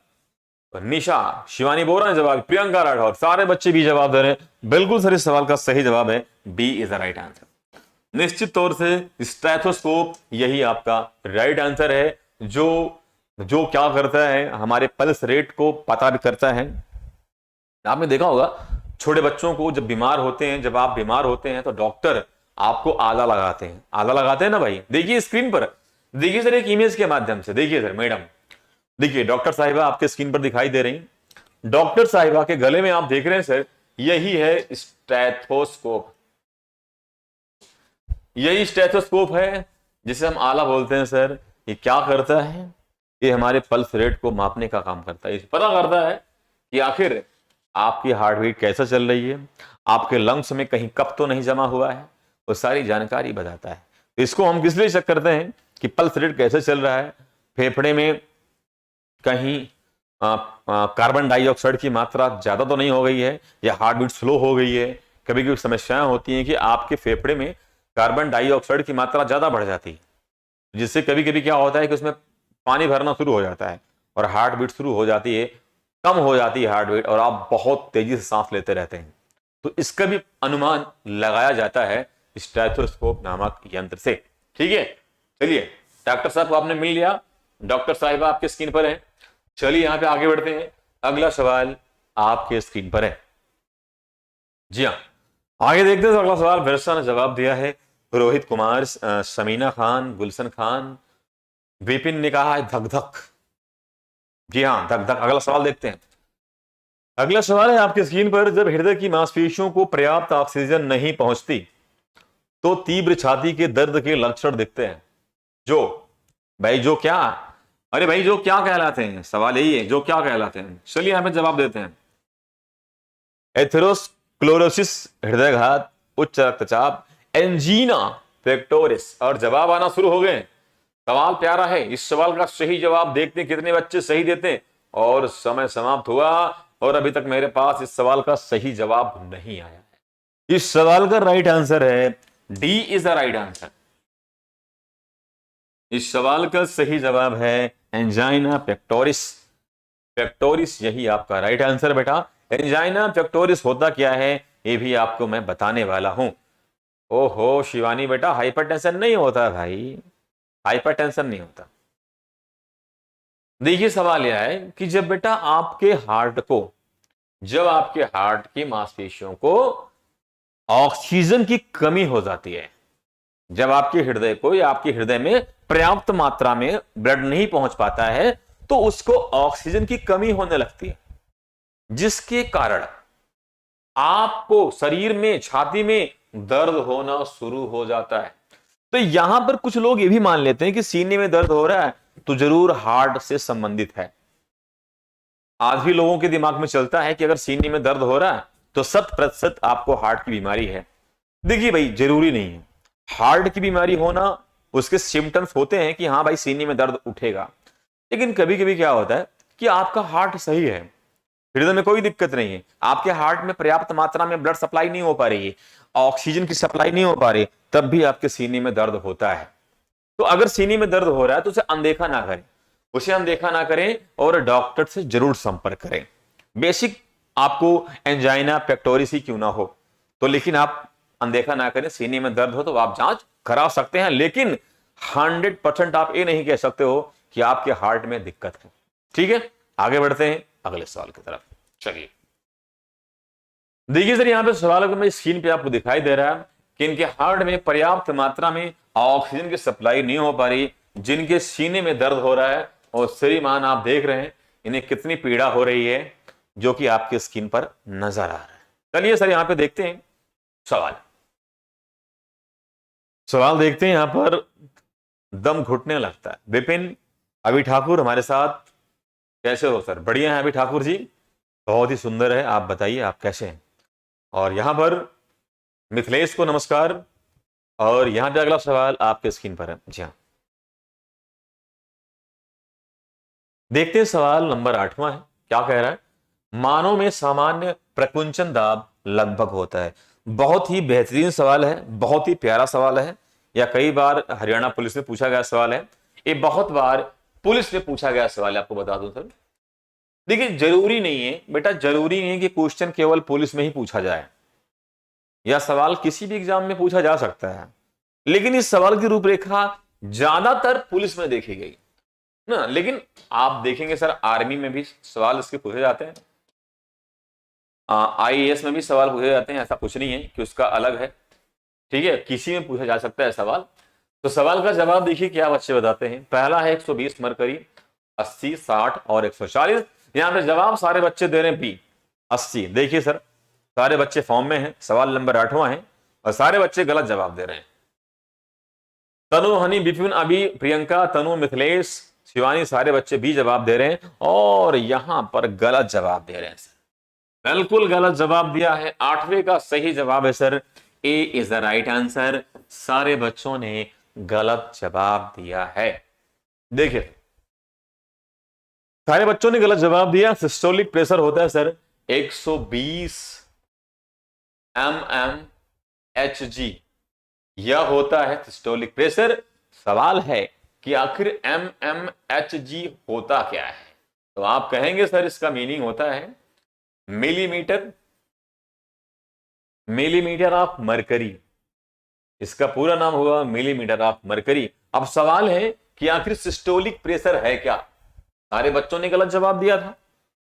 निशा, शिवानी बोरा ने जवाब, प्रियंका राठौर, सारे बच्चे भी जवाब दे रहे हैं। बिल्कुल सर इस सवाल का सही जवाब है B is the right answer. निश्चित तौर से स्टेथोस्कोप यही आपका राइट आंसर है, जो क्या करता है, हमारे पल्स रेट को पता भी करता है। आपने देखा होगा छोटे बच्चों को जब बीमार होते हैं, जब आप बीमार होते हैं तो डॉक्टर आपको आला लगाते हैं, आला लगाते हैं ना भाई। देखिए स्क्रीन पर, देखिए सर एक इमेज के माध्यम से, देखिए सर मैडम, देखिए डॉक्टर साहिबा आपके स्क्रीन पर दिखाई दे रही। डॉक्टर साहिबा के गले में आप देख रहे हैं सर, यही है स्टेथोस्कोप। यही स्टेथोस्कोप है जिसे हम आला बोलते हैं सर। ये क्या करता है? ये हमारे पल्स रेट को मापने का काम करता है। पता करता है कि आखिर आपकी हार्ट बीट कैसे चल रही है, आपके लंग्स में कहीं कफ तो नहीं जमा हुआ है, वो सारी जानकारी बताता है। इसको हम किस लिए चेक करते हैं कि पल्स रेट कैसे चल रहा है, फेफड़े में कहीं कार्बन डाइऑक्साइड की मात्रा ज्यादा तो नहीं हो गई है या हार्ट बीट स्लो हो गई है। कभी कभी समस्याएं होती हैं कि आपके फेफड़े में कार्बन डाइऑक्साइड की मात्रा ज्यादा बढ़ जाती है, जिससे कभी कभी क्या होता है कि उसमें पानी भरना शुरू हो जाता है और हार्ट बीट शुरू हो जाती है, कम हो जाती है हार्ट बीट, और आप बहुत तेजी से सांस लेते रहते हैं। तो इसका भी अनुमान लगाया जाता है स्टेथोस्कोप नामक यंत्र से। ठीक है, चलिए डॉक्टर साहब को आपने मिल लिया, डॉक्टर साहिबा आपके स्क्रीन पर है। चलिए यहां पे आगे बढ़ते हैं। अगला सवाल आपके स्क्रीन पर है। जी हाँ, आगे देखते हैं। तो अगला सवाल विरसा ने जवाब दिया है, रोहित कुमार, समीना खान, गुलशन खान, विपिन ने कहा है धक धक। जी हाँ, धक धक। अगला सवाल देखते हैं। अगला सवाल है आपकी स्क्रीन पर, जब हृदय की मांसपेशियों को पर्याप्त ऑक्सीजन नहीं पहुंचती तो तीव्र छाती के दर्द के लक्षण दिखते हैं। जो क्या, अरे भाई जो क्या कहलाते हैं, सवाल यही है, जो क्या कहलाते हैं। चलिए यहां पे जवाब देते हैं। एथेरोस्क्लेरोसिस हृदयघात, उच्च रक्तचाप, एंजीना पेक्टोरिस। और जवाब आना शुरू हो गए। सवाल प्यारा है। इस सवाल का सही जवाब देखते हैं कितने बच्चे सही देते हैं। और समय समाप्त हुआ और अभी तक मेरे पास इस सवाल का सही जवाब नहीं आया है। इस सवाल का राइट आंसर है D is the right answer. इस सवाल का सही जवाब है एंजाइना पेक्टोरिस। पेक्टोरिस यही आपका राइट आंसर बेटा। एंजाइना पेक्टोरिस होता क्या है ये भी आपको मैं बताने वाला हूं। ओहो शिवानी बेटा, हाइपरटेंशन नहीं होता भाई, हाइपरटेंशन नहीं होता। देखिए सवाल यह है कि जब बेटा आपके हार्ट को, जब आपके हार्ट की मांसपेशियों को ऑक्सीजन की कमी हो जाती है, जब आपके हृदय को या आपके हृदय में पर्याप्त मात्रा में ब्लड नहीं पहुंच पाता है तो उसको ऑक्सीजन की कमी होने लगती है, जिसके कारण आपको शरीर में, छाती में दर्द होना शुरू हो जाता है। तो यहां पर कुछ लोग ये भी मान लेते हैं कि सीने में दर्द हो रहा है तो जरूर हार्ट से संबंधित है। आज भी लोगों के दिमाग में चलता है कि अगर सीने में दर्द हो रहा है तो 100% आपको हार्ट की बीमारी है। देखिए भाई, जरूरी नहीं है। हार्ट की बीमारी होना, उसके सिम्टम्स होते हैं कि हाँ भाई सीने में दर्द उठेगा, लेकिन कभी कभी क्या होता है कि आपका हार्ट सही है, हृदय में कोई दिक्कत नहीं है, आपके हार्ट में पर्याप्त मात्रा में ब्लड सप्लाई नहीं हो पा रही है, ऑक्सीजन की सप्लाई नहीं हो पा रही, तब भी आपके सीने में दर्द होता है। तो अगर सीने में दर्द हो रहा है तो उसे अनदेखा ना करें, उसे अनदेखा ना करें और डॉक्टर से जरूर संपर्क करें। बेसिक आपको एंजाइना पेक्टोरिस ही क्यों ना हो तो, लेकिन आप अनदेखा ना करें। सीने में दर्द हो तो आप जांच करा सकते हैं, लेकिन 100% आप ये नहीं कह सकते हो कि आपके हार्ट में दिक्कत है। ठीक है, आगे बढ़ते हैं अगले सवाल की तरफ। चलिए देखिए सर, यहां पे सवाल में स्क्रीन पे आपको दिखाई दे रहा है कि इनके हार्ट में पर्याप्त मात्रा में ऑक्सीजन की सप्लाई नहीं हो पा रही, जिनके सीने में दर्द हो रहा है और श्रीमान आप देख रहे हैं इन्हें कितनी पीड़ा हो रही है, जो कि आपके स्क्रीन पर नजर आ रहा है। चलिए सर यहां पे देखते हैं सवाल देखते हैं। यहां पर दम घुटने लगता है। विपिन अभी ठाकुर हमारे साथ, कैसे हो सर? बढ़िया है अभी ठाकुर जी, बहुत ही सुंदर है। आप बताइए आप कैसे हैं? और यहां पर मिथिलेश को नमस्कार। और यहां पे अगला सवाल आपके स्क्रीन पर है। जी हाँ, देखते हैं सवाल नंबर 8वां है। क्या कह रहा है? मानव में सामान्य प्रकुंचन दाब लगभग होता है। बहुत ही बेहतरीन सवाल है, बहुत ही प्यारा सवाल है। या कई बार हरियाणा पुलिस में पूछा गया सवाल है, ये बहुत बार पुलिस में पूछा गया सवाल है, आपको बता दूं सर। देखिए जरूरी नहीं है बेटा, जरूरी नहीं है कि क्वेश्चन केवल पुलिस में ही पूछा जाए, यह सवाल किसी भी एग्जाम में पूछा जा सकता है, लेकिन इस सवाल की रूपरेखा ज्यादातर पुलिस में देखी गई ना। लेकिन आप देखेंगे सर आर्मी में भी सवाल इसके पूछे जाते हैं, आईएएस में भी सवाल पूछे जाते हैं। ऐसा कुछ नहीं है कि उसका अलग है, ठीक है, किसी में पूछा जा सकता है सवाल। तो सवाल का जवाब देखिए क्या बच्चे बताते हैं। पहला है 120 मरकरी, 80, 60 और 140। यहां पे जवाब सारे बच्चे दे रहे हैं बी 80। देखिए सर सारे बच्चे फॉर्म में हैं, सवाल नंबर 8वां है और सारे बच्चे गलत जवाब दे रहे हैं। तनु, हनी, विपिन, अभी, प्रियंका, तनु, मिथिलेश, शिवानी, सारे बच्चे बी जवाब दे रहे हैं और यहां पर गलत जवाब दे रहे हैं सर, बिल्कुल गलत जवाब दिया है। 8वें का सही जवाब है sir A is the right answer. सारे बच्चों ने गलत जवाब दिया है। देखिए सारे बच्चों ने गलत जवाब दिया। सिस्टोलिक प्रेशर होता है सर 120 mmHg, यह होता है सिस्टोलिक प्रेशर। सवाल है कि आखिर mmHg होता क्या है, तो आप कहेंगे सर इसका मीनिंग होता है मिलीमीटर ऑफ मरकरी। इसका पूरा नाम होगा मिलीमीटर ऑफ मरकरी। अब सवाल है कि आखिर सिस्टोलिक प्रेशर है क्या। सारे बच्चों ने गलत जवाब दिया था,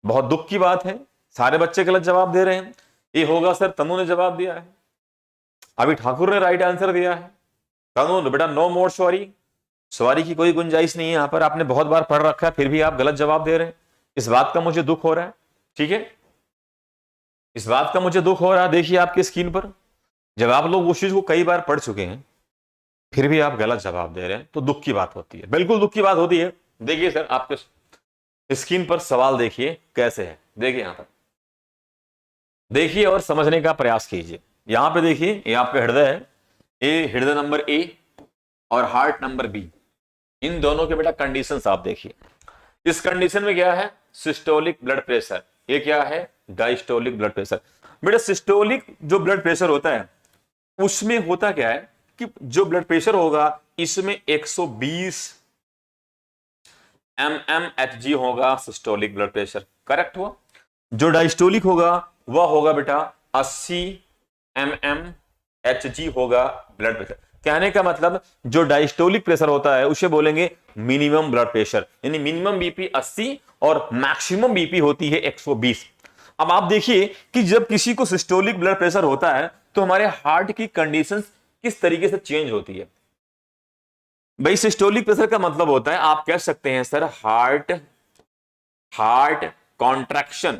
बहुत दुख की बात है, सारे बच्चे गलत जवाब दे रहे हैं। ये होगा सर तनु ने जवाब दिया है, अभी ठाकुर ने राइट आंसर दिया है। तनु बेटा नो मोर सॉरी की कोई गुंजाइश नहीं है यहां पर। आपने बहुत बार पढ़ रखा है फिर भी आप गलत जवाब दे रहे हैं, इस बात का मुझे दुख हो रहा है। ठीक है, इस बात का मुझे दुख हो रहा है। देखिए आपकी स्क्रीन पर, जब आप लोग उस चीज को कई बार पढ़ चुके हैं फिर भी आप गलत जवाब दे रहे हैं तो दुख की बात होती है, बिल्कुल दुख की बात होती है। देखिए सर आपके स्क्रीन पर सवाल देखिए कैसे है, देखिए यहां पर देखिए और समझने का प्रयास कीजिए। यहां पे देखिए, ये आपका हृदय है, ये हृदय नंबर ए और हार्ट नंबर बी, इन दोनों के बेटा कंडीशंस आप देखिए। इस कंडीशन में क्या है, सिस्टोलिक ब्लड प्रेशर, ये क्या है, डायस्टोलिक ब्लड प्रेशर। बेटा सिस्टोलिक जो ब्लड प्रेशर होता है उसमें होता क्या है कि जो ब्लड प्रेशर होगा इसमें 120 mmHg होगा सिस्टोलिक ब्लड प्रेशर, करेक्ट हुआ। जो डायस्टोलिक होगा वह होगा बेटा 80 mmHg होगा ब्लड प्रेशर। कहने का मतलब जो डायस्टोलिक प्रेशर होता है उसे बोलेंगे मिनिमम ब्लड प्रेशर, यानी मिनिमम बीपी 80 और मैक्सिमम बीपी होती है 120। अब आप देखिए कि जब किसी को सिस्टोलिक ब्लड प्रेशर होता है तो हमारे हार्ट की कंडीशंस किस तरीके से चेंज होती है। भाई सिस्टोलिक प्रेशर का मतलब होता है, आप कह सकते हैं sir heart contraction,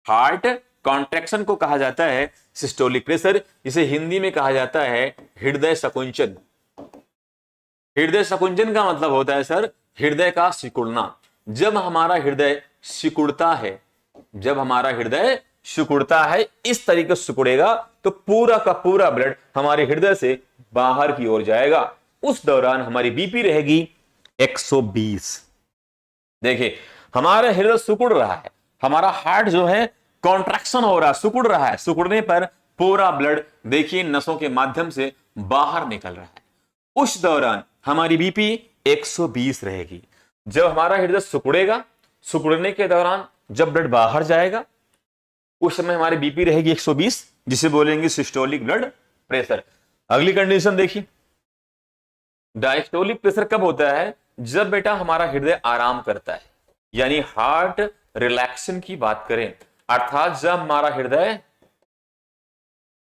heart contraction को कहा जाता है सिस्टोलिक प्रेशर, जिसे हिंदी में कहा जाता है हृदय संकुंचन। हृदय संकुंचन का मतलब होता है सर हृदय का सिकुड़ना। जब हमारा हृदय सिकुड़ता है, जब हमारा हृदय सिकुड़ता है, इस तरीके से सिकुड़ेगा तो पूरा का पूरा ब्लड हमारे हृदय से बाहर की ओर जाएगा। उस दौरान हमारी बीपी रहेगी 120। देखिए हमारा हृदय सिकुड़ रहा है, हमारा हार्ट जो है कॉन्ट्रैक्शन हो रहा है, सिकुड़ रहा है, सिकुड़ने पर पूरा ब्लड देखिए नसों के माध्यम से बाहर निकल रहा है। उस दौरान हमारी बीपी 120 रहेगी। जब हमारा हृदय सिकुड़ेगा, सिकुड़ने के दौरान जब ब्लड बाहर जाएगा उस समय हमारी बीपी रहेगी 120, जिसे बोलेंगे सिस्टोलिक ब्लड प्रेशर। अगली कंडीशन देखिए, डायस्टोलिक प्रेशर कब होता है, जब बेटा हमारा हृदय आराम करता है, यानी हार्ट रिलैक्सेशन की बात करें, अर्थात जब हमारा हृदय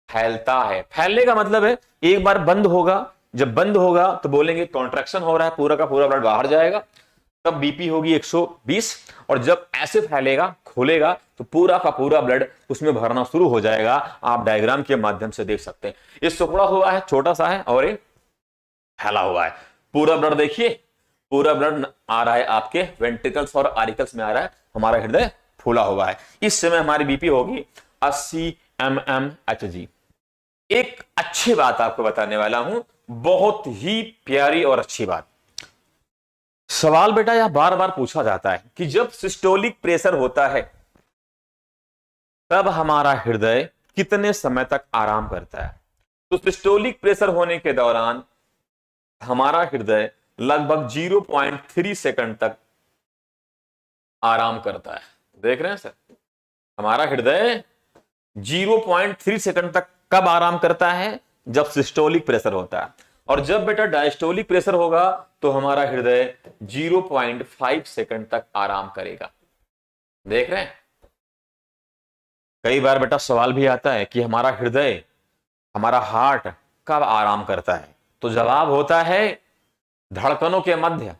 फैलता है। फैलने का मतलब है एक बार बंद होगा, जब बंद होगा तो बोलेंगे कॉन्ट्रैक्शन हो रहा है, पूरा का पूरा ब्लड बाहर जाएगा, तब बीपी होगी 120। और जब ऐसे फैलेगा, खोलेगा तो पूरा का पूरा ब्लड उसमें भरना शुरू हो जाएगा। आप डायग्राम के माध्यम से देख सकते हैं, ये सिकुड़ा हुआ है, छोटा सा है, और ये फैला हुआ है। पूरा ब्लड देखिए, पूरा ब्लड आ रहा है आपके वेंट्रिकल्स और आरिकल्स में आ रहा है, हमारा हृदय फूला हुआ है। इस समय हमारी बीपी होगी 80 mmHg। एक अच्छी बात आपको बताने वाला हूं, बहुत ही प्यारी और अच्छी बात। सवाल बेटा यह बार बार पूछा जाता है कि जब सिस्टोलिक प्रेशर होता है तब हमारा हृदय कितने समय तक आराम करता है। तो सिस्टोलिक प्रेशर होने के दौरान हमारा हृदय लगभग 0.3 सेकंड तक आराम करता है। देख रहे हैं सर, हमारा हृदय 0.3 सेकंड तक कब आराम करता है, जब सिस्टोलिक प्रेशर होता है। और जब बेटा डायस्टोलिक प्रेशर होगा तो हमारा हृदय 0.5 सेकंड तक आराम करेगा। देख रहे हैं, कई बार बेटा सवाल भी आता है कि हमारा हृदय, हमारा हार्ट कब आराम करता है। तो जवाब होता है धड़कनों के मध्य,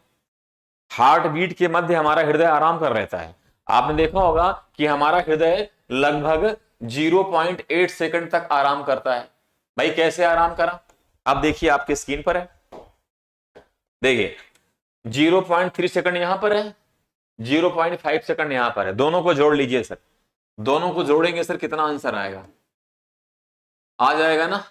हार्ट बीट के मध्य हमारा हृदय आराम कर रहता है। आपने देखा होगा कि हमारा हृदय लगभग 0.8 सेकंड तक आराम करता है। भाई कैसे आराम करा, आप देखिए आपके स्क्रीन पर है, देखिए 0.3 सेकंड यहां पर है, 0.5 सेकंड यहां पर है। दोनों को जोड़ लीजिए सर, दोनों को जोड़ेंगे सर कितना आंसर आएगा, आ जाएगा ना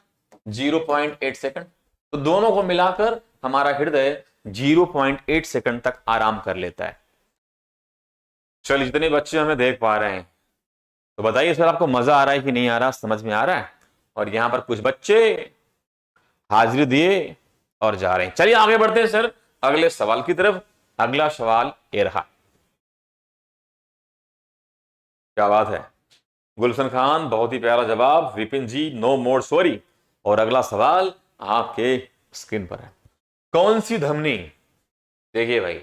0.8 सेकंड। तो दोनों को मिलाकर हमारा हृदय 0.8 सेकंड तक आराम कर लेता है। चलिए जितने बच्चे हमें देख पा रहे हैं तो बताइए सर आपको मजा आ रहा है कि नहीं आ रहा, समझ में आ रहा है। और यहां पर कुछ बच्चे हाजिरी दिए और जा रहे हैं। चलिए आगे बढ़ते हैं सर अगले सवाल की तरफ। अगला सवाल ये रहा, क्या बात है गुलशन खान, बहुत ही प्यारा जवाब। विपिन जी नो मोर सॉरी। और अगला सवाल आपके स्क्रीन पर है, कौन सी धमनी, देखिए भाई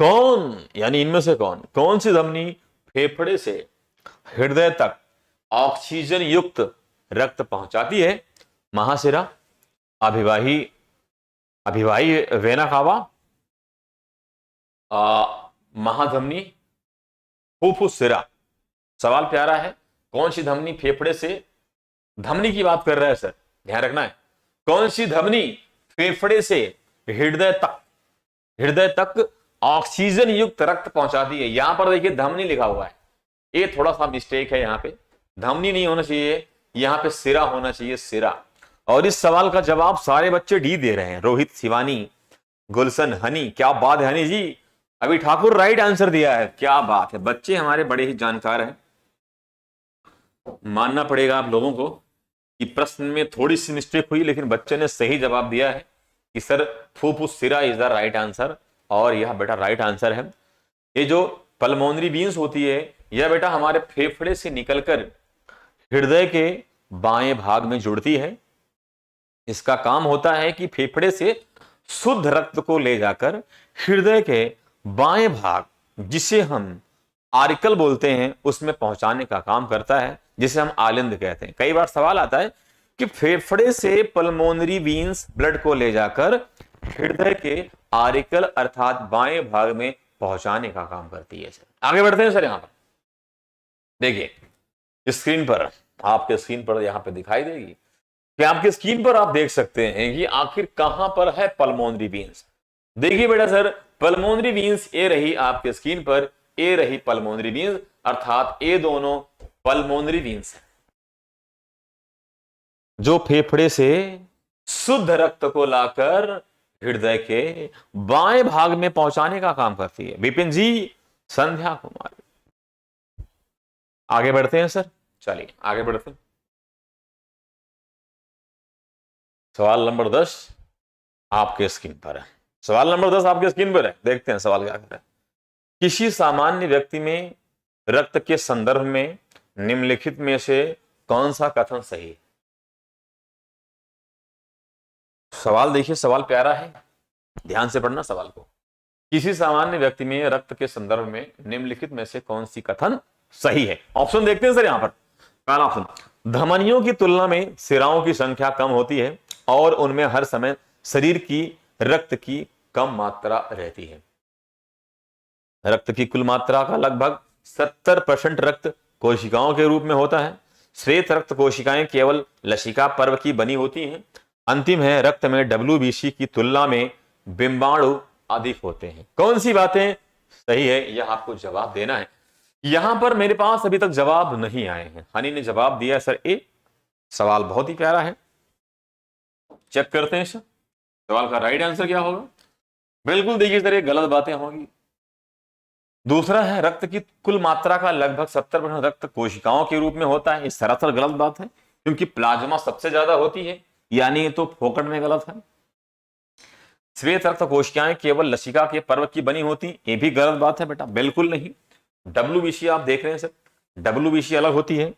कौन, यानी इनमें से कौन सी धमनी फेफड़े से हृदय तक ऑक्सीजन युक्त रक्त पहुंचाती है। महाशिरा, अभिवाही वेना कावा, महाधमनी, फुफ्फुस। सवाल प्यारा है, कौन सी धमनी फेफड़े से, धमनी की बात कर रहा है सर, ध्यान रखना है, कौन सी धमनी फेफड़े से हृदय तक ऑक्सीजन युक्त रक्त पहुंचाती है। यहां पर देखिए धमनी लिखा हुआ है, ये थोड़ा सा मिस्टेक है, यहां पे धमनी नहीं होना चाहिए, यहां पे सिरा होना चाहिए, सिरा। और इस सवाल का जवाब सारे बच्चे डी दे रहे हैं, रोहित, शिवानी, गुलशन, हनी। क्या बात है हनी जी, अभी ठाकुर राइट आंसर दिया है, क्या बात है। बच्चे हमारे बड़े ही जानकार हैं, मानना पड़ेगा आप लोगों को कि प्रश्न में थोड़ी सी मिस्टेक हुई, लेकिन बच्चे ने सही जवाब दिया है कि सर फूफू सिरा इज द राइट आंसर, और यह बेटा राइट आंसर है। ये जो पल्मोनरी वीन्स होती है, यह बेटा हमारे फेफड़े से निकलकर हृदय के बाएं भाग में जुड़ती है। इसका काम होता है कि फेफड़े से शुद्ध रक्त को ले जाकर हृदय के बाएं भाग, जिसे हम आर्टिकल बोलते हैं, उसमें पहुंचाने का काम करता है, जिसे हम आलिंद कहते हैं। कई बार सवाल आता है कि फेफड़े से पल्मोनरी वीन्स ब्लड को ले जाकर हृदय के आर्टिकल अर्थात बाएं भाग में पहुंचाने का काम करती है। आगे बढ़ते हैं सर। यहां पर देखिए स्क्रीन पर, आपके स्क्रीन पर यहां पे दिखाई देगी कि आपके स्क्रीन पर आप देख सकते हैं कि आखिर कहां पर है पल्मोनरी वीन्स। देखिए बेटा सर, पल्मोनरी वीन्स ए रही आपके स्क्रीन पर, ए रही पल्मोनरी वीन्स, अर्थात ये दोनों पल्मोनरी वीन्स है जो फेफड़े से शुद्ध रक्त को लाकर हृदय के बाएं भाग में पहुंचाने का काम करती है। विपिन जी, संध्या कुमारी। आगे बढ़ते हैं सर, चलिए आगे बढ़ते हैं। सवाल नंबर 10 आपके स्क्रीन पर है। सवाल नंबर 10 आपके स्क्रीन पर है, देखते हैं सवाल क्या कर रहा है। किसी सामान्य व्यक्ति में रक्त के संदर्भ में निम्नलिखित में से कौन सा कथन सही है? सवाल देखिए, सवाल प्यारा है, ध्यान से पढ़ना सवाल को। किसी सामान्य व्यक्ति में रक्त के संदर्भ में निम्नलिखित में से कौन सी कथन सही है? ऑप्शन देखते हैं सर। यहां पर पहला ऑप्शन, धमनियों की तुलना में सिराओं की संख्या कम होती है और उनमें हर समय शरीर की रक्त की कम मात्रा रहती है। रक्त की कुल मात्रा का लगभग 70% रक्त कोशिकाओं के रूप में होता है। श्वेत रक्त कोशिकाएं केवल लसिका पर्व की बनी होती हैं। अंतिम है, रक्त में WBC की तुलना में बिंबाणु अधिक होते हैं। कौन सी बातें सही है, यह आपको जवाब देना है। यहां पर मेरे पास अभी तक जवाब नहीं आए हैं। हनी ने जवाब दिया सर ए। सवाल बहुत ही प्यारा है, चेक करते हैं सर सवाल का राइट आंसर क्या होगा। बिल्कुल देखिए सर, ये गलत बातें होंगी। दूसरा है, रक्त की कुल मात्रा का लगभग 70% रक्त कोशिकाओं के रूप में होता है। ये सरासर गलत बात है, क्योंकि प्लाज्मा सबसे ज्यादा होती है, यानी तो फोकट में गलत है। श्वेत रक्त कोशिकाएं केवल लसिका के पर्व की बनी होती, ये भी गलत बात है बेटा, बिल्कुल नहीं। WBC आप देख रहे हैं सर, WBC अलग होती है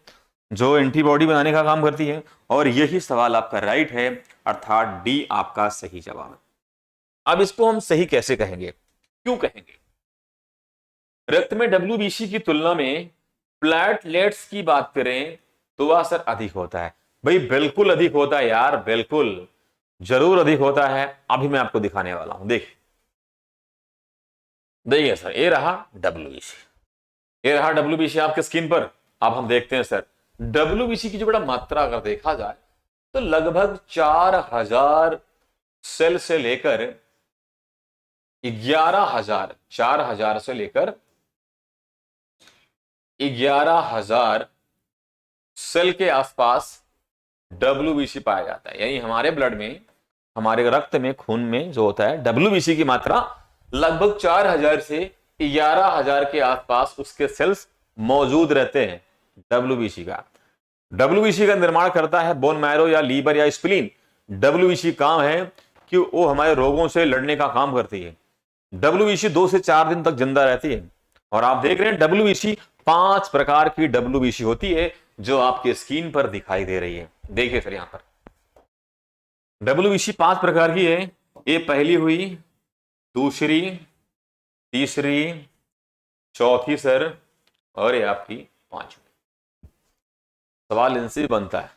जो एंटीबॉडी बनाने का काम करती है, और यही सवाल आपका राइट है, अर्थात डी आपका सही जवाब है। अब इसको हम सही कैसे कहेंगे, क्यों कहेंगे? रक्त में WBC की तुलना में प्लेटलेट्स की बात करें तो वह असर अधिक होता है। भाई बिल्कुल अधिक होता है यार, बिल्कुल जरूर अधिक होता है। अभी मैं आपको दिखाने वाला हूं, देखिए सर, ये रहा WBC, ये रहा WBC आपके स्क्रीन पर। अब हम देखते हैं सर, WBC की जो बड़ा मात्रा अगर देखा जाए तो लगभग 4000 सेल से लेकर 4000 से लेकर 11,000 सेल के आसपास WBC पाया जाता है। यानी हमारे ब्लड में, हमारे रक्त में, खून में जो होता है, WBC की मात्रा लगभग 4000 से 11,000 के आसपास उसके सेल्स मौजूद रहते हैं। WBC का निर्माण करता है बोन मैरो या लीवर या स्प्लीन। WBC काम है कि वो हमारे रोगों से लड़ने का काम करती है। WBC 2 से 4 दिन तक जिंदा रहती है। और आप देख रहे हैं WBC 5 प्रकार की WBC होती है, जो आपके स्क्रीन पर दिखाई दे रही है। देखिए सर, यहां पर WBC 5 प्रकार की है। ये पहली हुई, दूसरी, तीसरी, चौथी सर, और ये आपकी 5वीं। सवाल इनसे बनता है,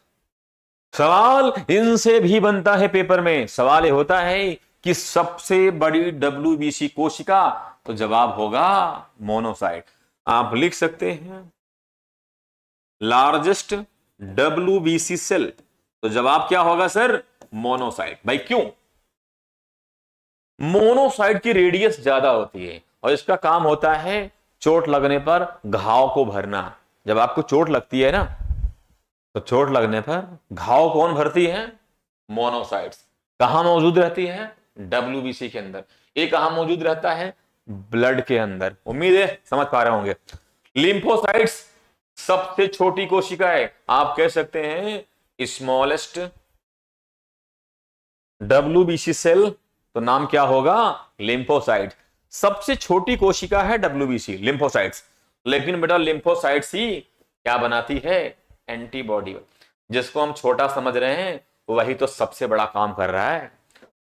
सवाल इनसे भी बनता है पेपर में। सवाल ये होता है कि सबसे बड़ी WBC कोशिका, तो जवाब होगा मोनोसाइट। आप लिख सकते हैं लार्जेस्ट WBC सेल, तो जवाब क्या होगा सर? मोनोसाइट। भाई क्यों? मोनोसाइट की रेडियस ज्यादा होती है और इसका काम होता है चोट लगने पर घाव को भरना। जब आपको चोट लगती है ना, तो चोट लगने पर घाव कौन भरती है? मोनोसाइट्स। कहां मौजूद रहती है? डब्ल्यूबीसी के अंदर। ये कहां मौजूद रहता है? ब्लड के अंदर। उम्मीद है समझ पा रहे होंगे। लिम्फोसाइट्स सबसे छोटी कोशिका है, आप कह सकते हैं स्मॉलेस्ट डब्ल्यूबीसी सेल, तो नाम क्या होगा? लिम्फोसाइट। सबसे छोटी कोशिका है डब्ल्यूबीसी, लिम्फोसाइट्स। लेकिन बेटा लिम्फोसाइट्स ही क्या बनाती है? एंटीबॉडी। जिसको हम छोटा समझ रहे हैं वही तो सबसे बड़ा काम कर रहा है।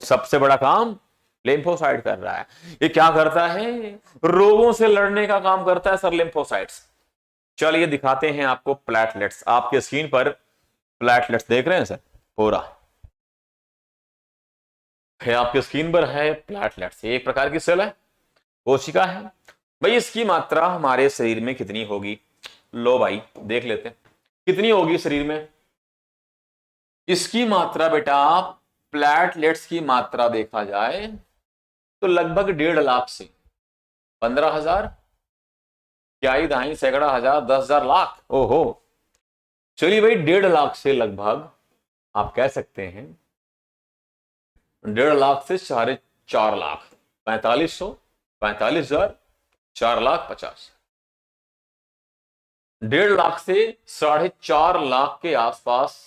सबसे बड़ा काम लिम्फोसाइट कर रहा है। ये क्या करता है? रोगों से लड़ने का काम करता है सर लिम्फोसाइट्स। चलिए दिखाते हैं आपको प्लेटलेट्स। आपके स्क्रीन पर प्लेटलेट्स देख रहे हैं सर? पूरा है आपके स्क्रीन पर है प्लेटलेट्स। एक प्रकार की सेल है, कोशिका है। भाई इसकी मात्रा हमारे शरीर में कितनी होगी? लो भाई देख लेते हैं कितनी होगी शरीर में। इसकी मात्रा बेटा प्लेटलेट्स की मात्रा देखा जाए तो लगभग 1.5 लाख से 15,000, क्या ही दाई सैकड़ा हजार, 10,000, लाख। ओहो, चलिए भाई 1.5 लाख से लगभग आप कह सकते हैं 1.5 लाख से 4.5 लाख, 4500, 45,000, 4,50,000, 1.5 लाख से 4.5 लाख के आसपास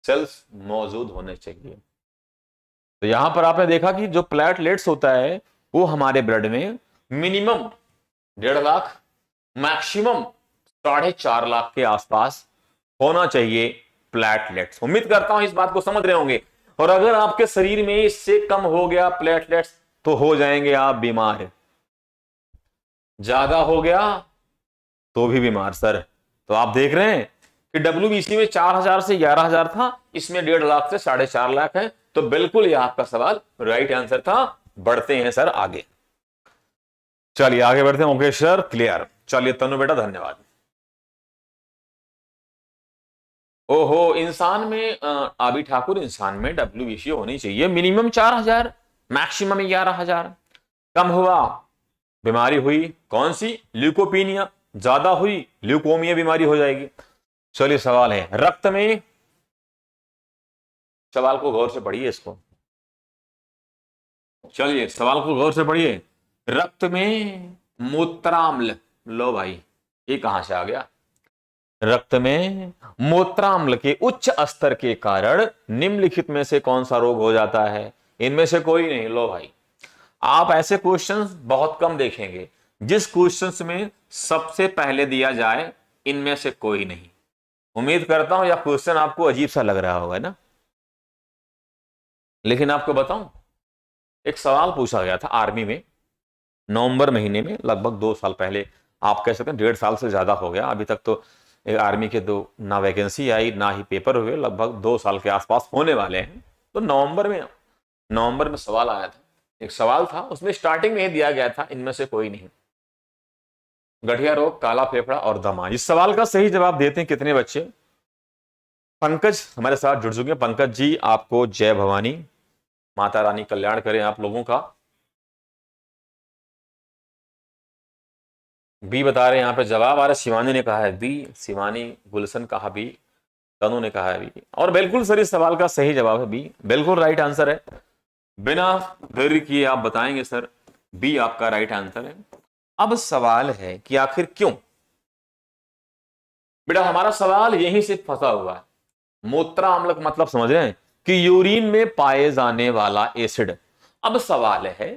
सेल्स मौजूद होने चाहिए। तो यहां पर आपने देखा कि जो प्लेटलेट्स होता है वो हमारे ब्लड में मिनिमम 1.5 लाख, मैक्सिमम 4.5 लाख के आसपास होना चाहिए प्लेटलेट्स। उम्मीद करता हूं इस बात को समझ रहे होंगे। और अगर आपके शरीर में इससे कम हो गया प्लेटलेट्स तो हो जाएंगे आप बीमार। ज्यादा हो गया तो भी बीमार सर। तो आप देख रहे हैं कि डब्ल्यूबीसी में 4,000 से 11,000 था, इसमें 1.5 लाख से 4.5 लाख है। तो बिल्कुल ये आपका सवाल राइट आंसर था। बढ़ते हैं सर आगे। चलिए आगे बढ़ते हैं। Okay sir, clear. चलिए तनु बेटा धन्यवाद। ओहो, इंसान में आबी ठाकुर, इंसान में डब्ल्यूबीसी होनी चाहिए मिनिमम 4,000, मैक्सिमम 11,000। कम हुआ बीमारी हुई कौन सी? ल्यूकोपीनिया। ज्यादा हुई ल्यूकोमिया बीमारी हो जाएगी। चलिए सवाल है रक्त में, सवाल को गौर से पढ़िए इसको। चलिए सवाल को गौर से पढ़िए। रक्त में मूत्राम्ल, लो भाई ये कहां से आ गया? रक्त में मूत्राम्ल के उच्च स्तर के कारण निम्नलिखित में से कौन सा रोग हो जाता है? इनमें से कोई नहीं। लो भाई, आप ऐसे क्वेश्चंस बहुत कम देखेंगे जिस क्वेश्चंस में सबसे पहले दिया जाए इनमें से कोई नहीं। उम्मीद करता हूं यह क्वेश्चन आपको अजीब सा लग रहा होगा ना, लेकिन आपको बताऊं एक सवाल पूछा गया था आर्मी में नवंबर महीने में, लगभग 2 साल पहले। आप कह सकते हैं 1.5 साल से ज्यादा हो गया। अभी तक तो आर्मी के ना वैकेंसी आई ना ही पेपर हुए, लगभग 2 साल के आसपास होने वाले हैं। तो नवंबर में सवाल आया था। एक सवाल था उसमें स्टार्टिंग में ही दिया गया था इनमें से कोई नहीं। गठिया रोग, काला फेफड़ा और दमा। इस सवाल का सही जवाब देते हैं कितने बच्चे? पंकज हमारे साथ जुड़ चुके हैं। पंकज जी आपको जय भवानी, माता रानी कल्याण करें आप लोगों का। बी बता रहे हैं यहाँ पे जवाब आ रहा है। शिवानी ने कहा है बी, शिवानी, गुलशन कहा बी, तनु ने कहा है बी। और बिल्कुल सर इस सवाल का सही जवाब है बी, बिल्कुल राइट आंसर है। बिना देरी किए आप बताएंगे सर बी आपका राइट आंसर है। अब सवाल है कि आखिर क्यों? बेटा हमारा सवाल यहीं से फंसा हुआ है। मूत्राम्ल का मतलब समझ रहे हैं कि यूरिन में पाए जाने वाला एसिड। अब सवाल है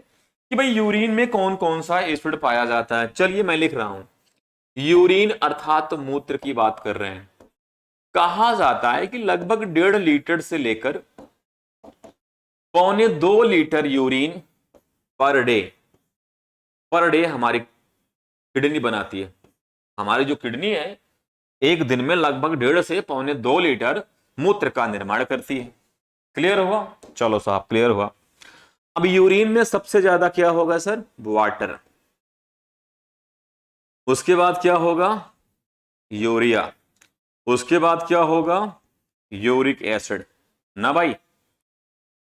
कि भाई यूरिन में कौन कौन सा एसिड पाया जाता है। चलिए मैं लिख रहा हूं, यूरिन अर्थात मूत्र की बात कर रहे हैं। कहा जाता है कि लगभग 1.5 लीटर से लेकर 1.25 लीटर यूरिन पर डे हमारी किडनी बनाती है। हमारी जो किडनी है एक दिन में लगभग 1.5 से 1.25 लीटर मूत्र का निर्माण करती है। क्लियर हुआ? चलो साहब क्लियर हुआ। अब यूरिन में सबसे ज्यादा क्या होगा सर? वाटर। उसके बाद क्या होगा? यूरिया। उसके बाद क्या होगा? यूरिक एसिड ना भाई।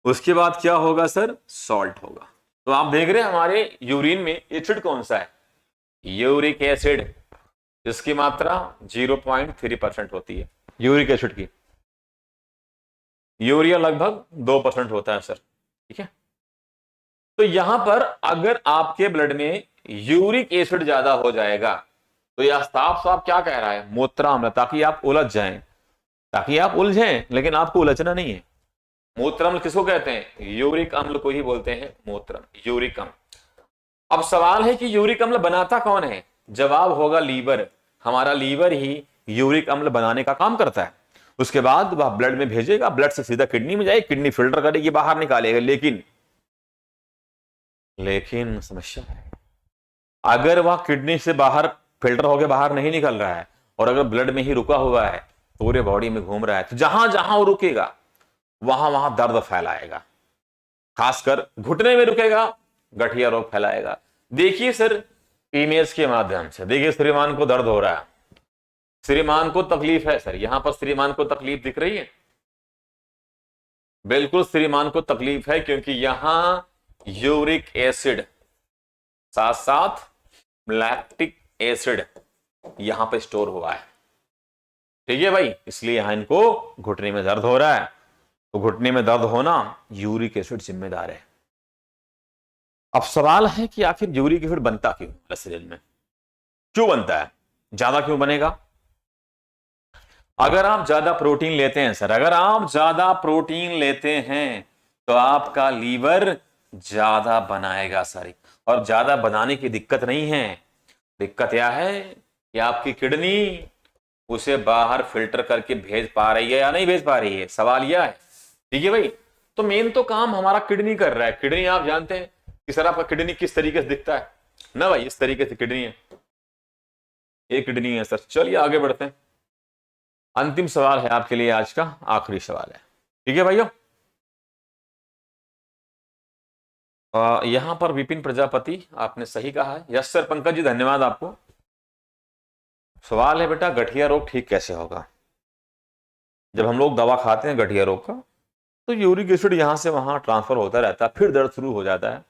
उसके बाद क्या होगा सर? सॉल्ट होगा। तो आप देख रहे हैं हमारे यूरिन में एसिड कौन सा है? Uric acid. इसकी मात्रा 0.3% होती है यूरिक एसिड की। यूरिया लगभग 2% होता है सर, ठीक है। तो यहां पर अगर आपके ब्लड में यूरिक एसिड ज्यादा हो जाएगा तो यह साफ साफ क्या कह रहा है, मूत्राम्ल, ताकि आप उलझ जाएं, ताकि आप उलझें, लेकिन आपको उलझना नहीं है। मूत्राम्ल किसको कहते हैं, यूरिक अम्ल को ही बोलते हैं मूत्राम्ल, यूरिक अम्ल। अब सवाल है कि यूरिक अम्ल बनाता कौन है, जवाब होगा लीवर। हमारा लीवर ही यूरिक अम्ल बनाने का काम करता है। उसके बाद वह ब्लड में भेजेगा, ब्लड से सीधा किडनी में जाएगी, किडनी फिल्टर करेगी, बाहर निकालेगा। लेकिन समस्या है, अगर वह किडनी से बाहर फिल्टर होकर बाहर नहीं निकल रहा है और अगर ब्लड में ही रुका हुआ है, पूरे बॉडी में घूम रहा है, तो जहां जहां वो रुकेगा वहां वहां दर्द फैलाएगा, खासकर घुटने में रुकेगा, गठिया रोग फैलाएगा। देखिए सर इमेज के माध्यम से, देखिए श्रीमान को दर्द हो रहा है, श्रीमान को तकलीफ है सर, यहां पर श्रीमान को तकलीफ दिख रही है, बिल्कुल श्रीमान को तकलीफ है, क्योंकि यहां यूरिक एसिड साथ साथ लैक्टिक एसिड यहां पे स्टोर हुआ है, ठीक है भाई। इसलिए यहां इनको घुटने में दर्द हो रहा है। तो घुटने में दर्द होना यूरिक एसिड जिम्मेदार है। अब सवाल है कि आखिर यूरिक एसिड बनता क्यों शरीर में, क्यों बनता है, ज्यादा क्यों बनेगा। अगर आप ज्यादा प्रोटीन लेते हैं सर, अगर आप ज्यादा प्रोटीन लेते हैं तो आपका लीवर ज्यादा बनाएगा सर। और ज्यादा बनाने की दिक्कत नहीं है, दिक्कत यह है कि आपकी किडनी उसे बाहर फिल्टर करके भेज पा रही है या नहीं भेज पा रही है, सवाल यह है, ठीक है भाई। तो मेन तो काम हमारा किडनी कर रहा है। किडनी आप जानते हैं कि सर आपका किडनी किस तरीके से दिखता है ना भाई, इस तरीके से किडनी है, एक किडनी है सर। चलिए आगे बढ़ते हैं, अंतिम सवाल है आपके लिए, आज का आखिरी सवाल है, ठीक है भाइयों। यहां पर विपिन प्रजापति आपने सही कहा है, यस सर। पंकज जी धन्यवाद आपको। सवाल है बेटा गठिया रोग ठीक कैसे होगा। जब हम लोग दवा खाते हैं गठिया रोग का तो यूरिक एसिड यहां से वहां ट्रांसफर होता रहता है, फिर दर्द शुरू हो जाता है।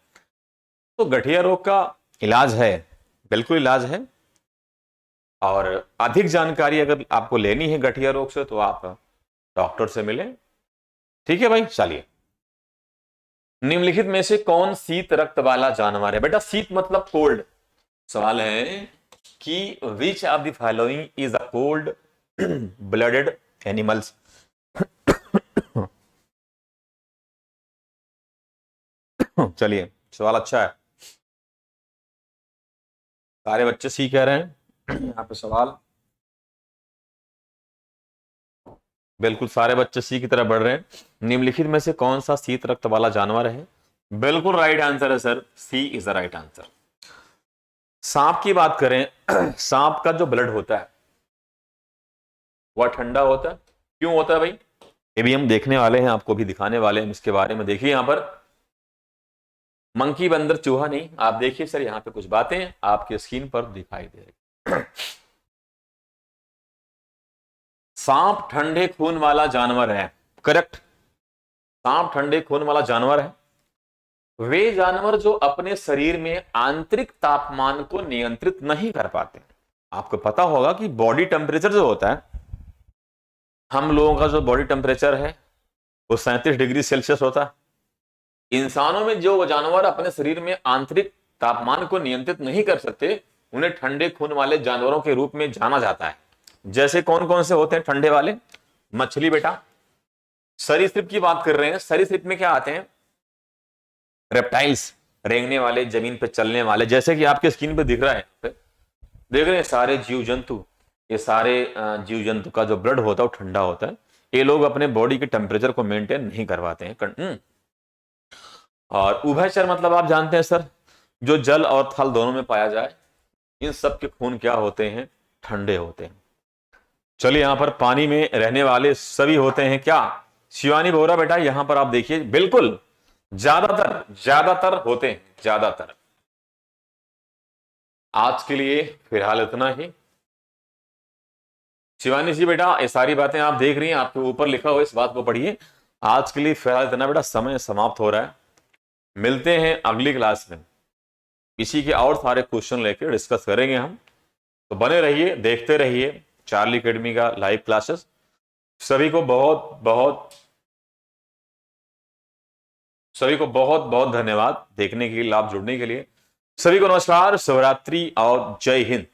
तो गठिया रोग का इलाज है, बिल्कुल इलाज है। और अधिक जानकारी अगर आपको लेनी है गठिया रोग से तो आप डॉक्टर से मिलें, ठीक है भाई। चलिए, निम्नलिखित में से कौन शीत रक्त वाला जानवर है। बेटा शीत मतलब कोल्ड। सवाल है कि which of the following is a cold blooded animals. चलिए सवाल अच्छा है, सारे बच्चे सी कह रहे हैं यहाँ पे सवाल, बिल्कुल सारे बच्चे सी की तरफ बढ़ रहे हैं। निम्नलिखित में से कौन सा शीत रक्त वाला जानवर है, बिल्कुल राइट आंसर है sir, C is the right answer. सांप की बात करें, सांप का जो ब्लड होता है वह ठंडा होता है, क्यों होता है भाई, ये भी हम देखने वाले हैं, आपको भी दिखाने वाले हैं इसके बारे में। देखिए यहां पर मंकी, बंदर, चूहा नहीं, आप देखिए सर यहां पे कुछ बातें आपके स्क्रीन पर दिखाई दे रही। सांप ठंडे खून वाला जानवर है, करेक्ट, सांप ठंडे खून वाला जानवर है। वे जानवर जो अपने शरीर में आंतरिक तापमान को नियंत्रित नहीं कर पाते। आपको पता होगा कि बॉडी टेम्परेचर जो होता है, हम लोगों का जो बॉडी टेम्परेचर है वो 37 डिग्री सेल्सियस होता है। इंसानों में जो जानवर अपने शरीर में आंतरिक तापमान को नियंत्रित नहीं कर सकते, उन्हें ठंडे खून वाले जानवरों के रूप में जाना जाता है। जैसे कौन कौन से होते हैं ठंडे वाले, मछली बेटा, सरीसृप की बात कर रहे हैं, सरीसृप में क्या आते हैं, रेप्टाइल्स, रेंगने वाले, जमीन पे चलने वाले, जैसे कि आपके स्क्रीन पे दिख रहा है, देख रहे हैं सारे जीव जंतु। ये सारे जीव जंतु का जो ब्लड होता है वो ठंडा होता है। ये लोग अपने बॉडी के टेम्परेचर को मेंटेन नहीं कर पाते हैं। और उभयचर मतलब आप जानते हैं सर, जो जल और थल दोनों में पाया जाए, इन सब के खून क्या होते हैं, ठंडे होते हैं। चलिए यहां पर पानी में रहने वाले सभी होते हैं क्या, शिवानी बोरा बेटा यहां पर आप देखिए, बिल्कुल ज्यादातर होते हैं, ज्यादातर। आज के लिए फिलहाल इतना ही। शिवानी जी बेटा ये सारी बातें आप देख रही हैं, आपके ऊपर लिखा हुआ, इस बात को पढ़िए। आज के लिए फिलहाल इतना बेटा, समय समाप्त हो रहा है। मिलते हैं अगली क्लास में, इसी के और सारे क्वेश्चन लेकर डिस्कस करेंगे हम। तो बने रहिए, देखते रहिए चार्ली एकेडमी का लाइव क्लासेस। सभी को बहुत बहुत धन्यवाद देखने के लिए, लाभ जुड़ने के लिए। सभी को नमस्कार, शिवरात्रि और जय हिंद।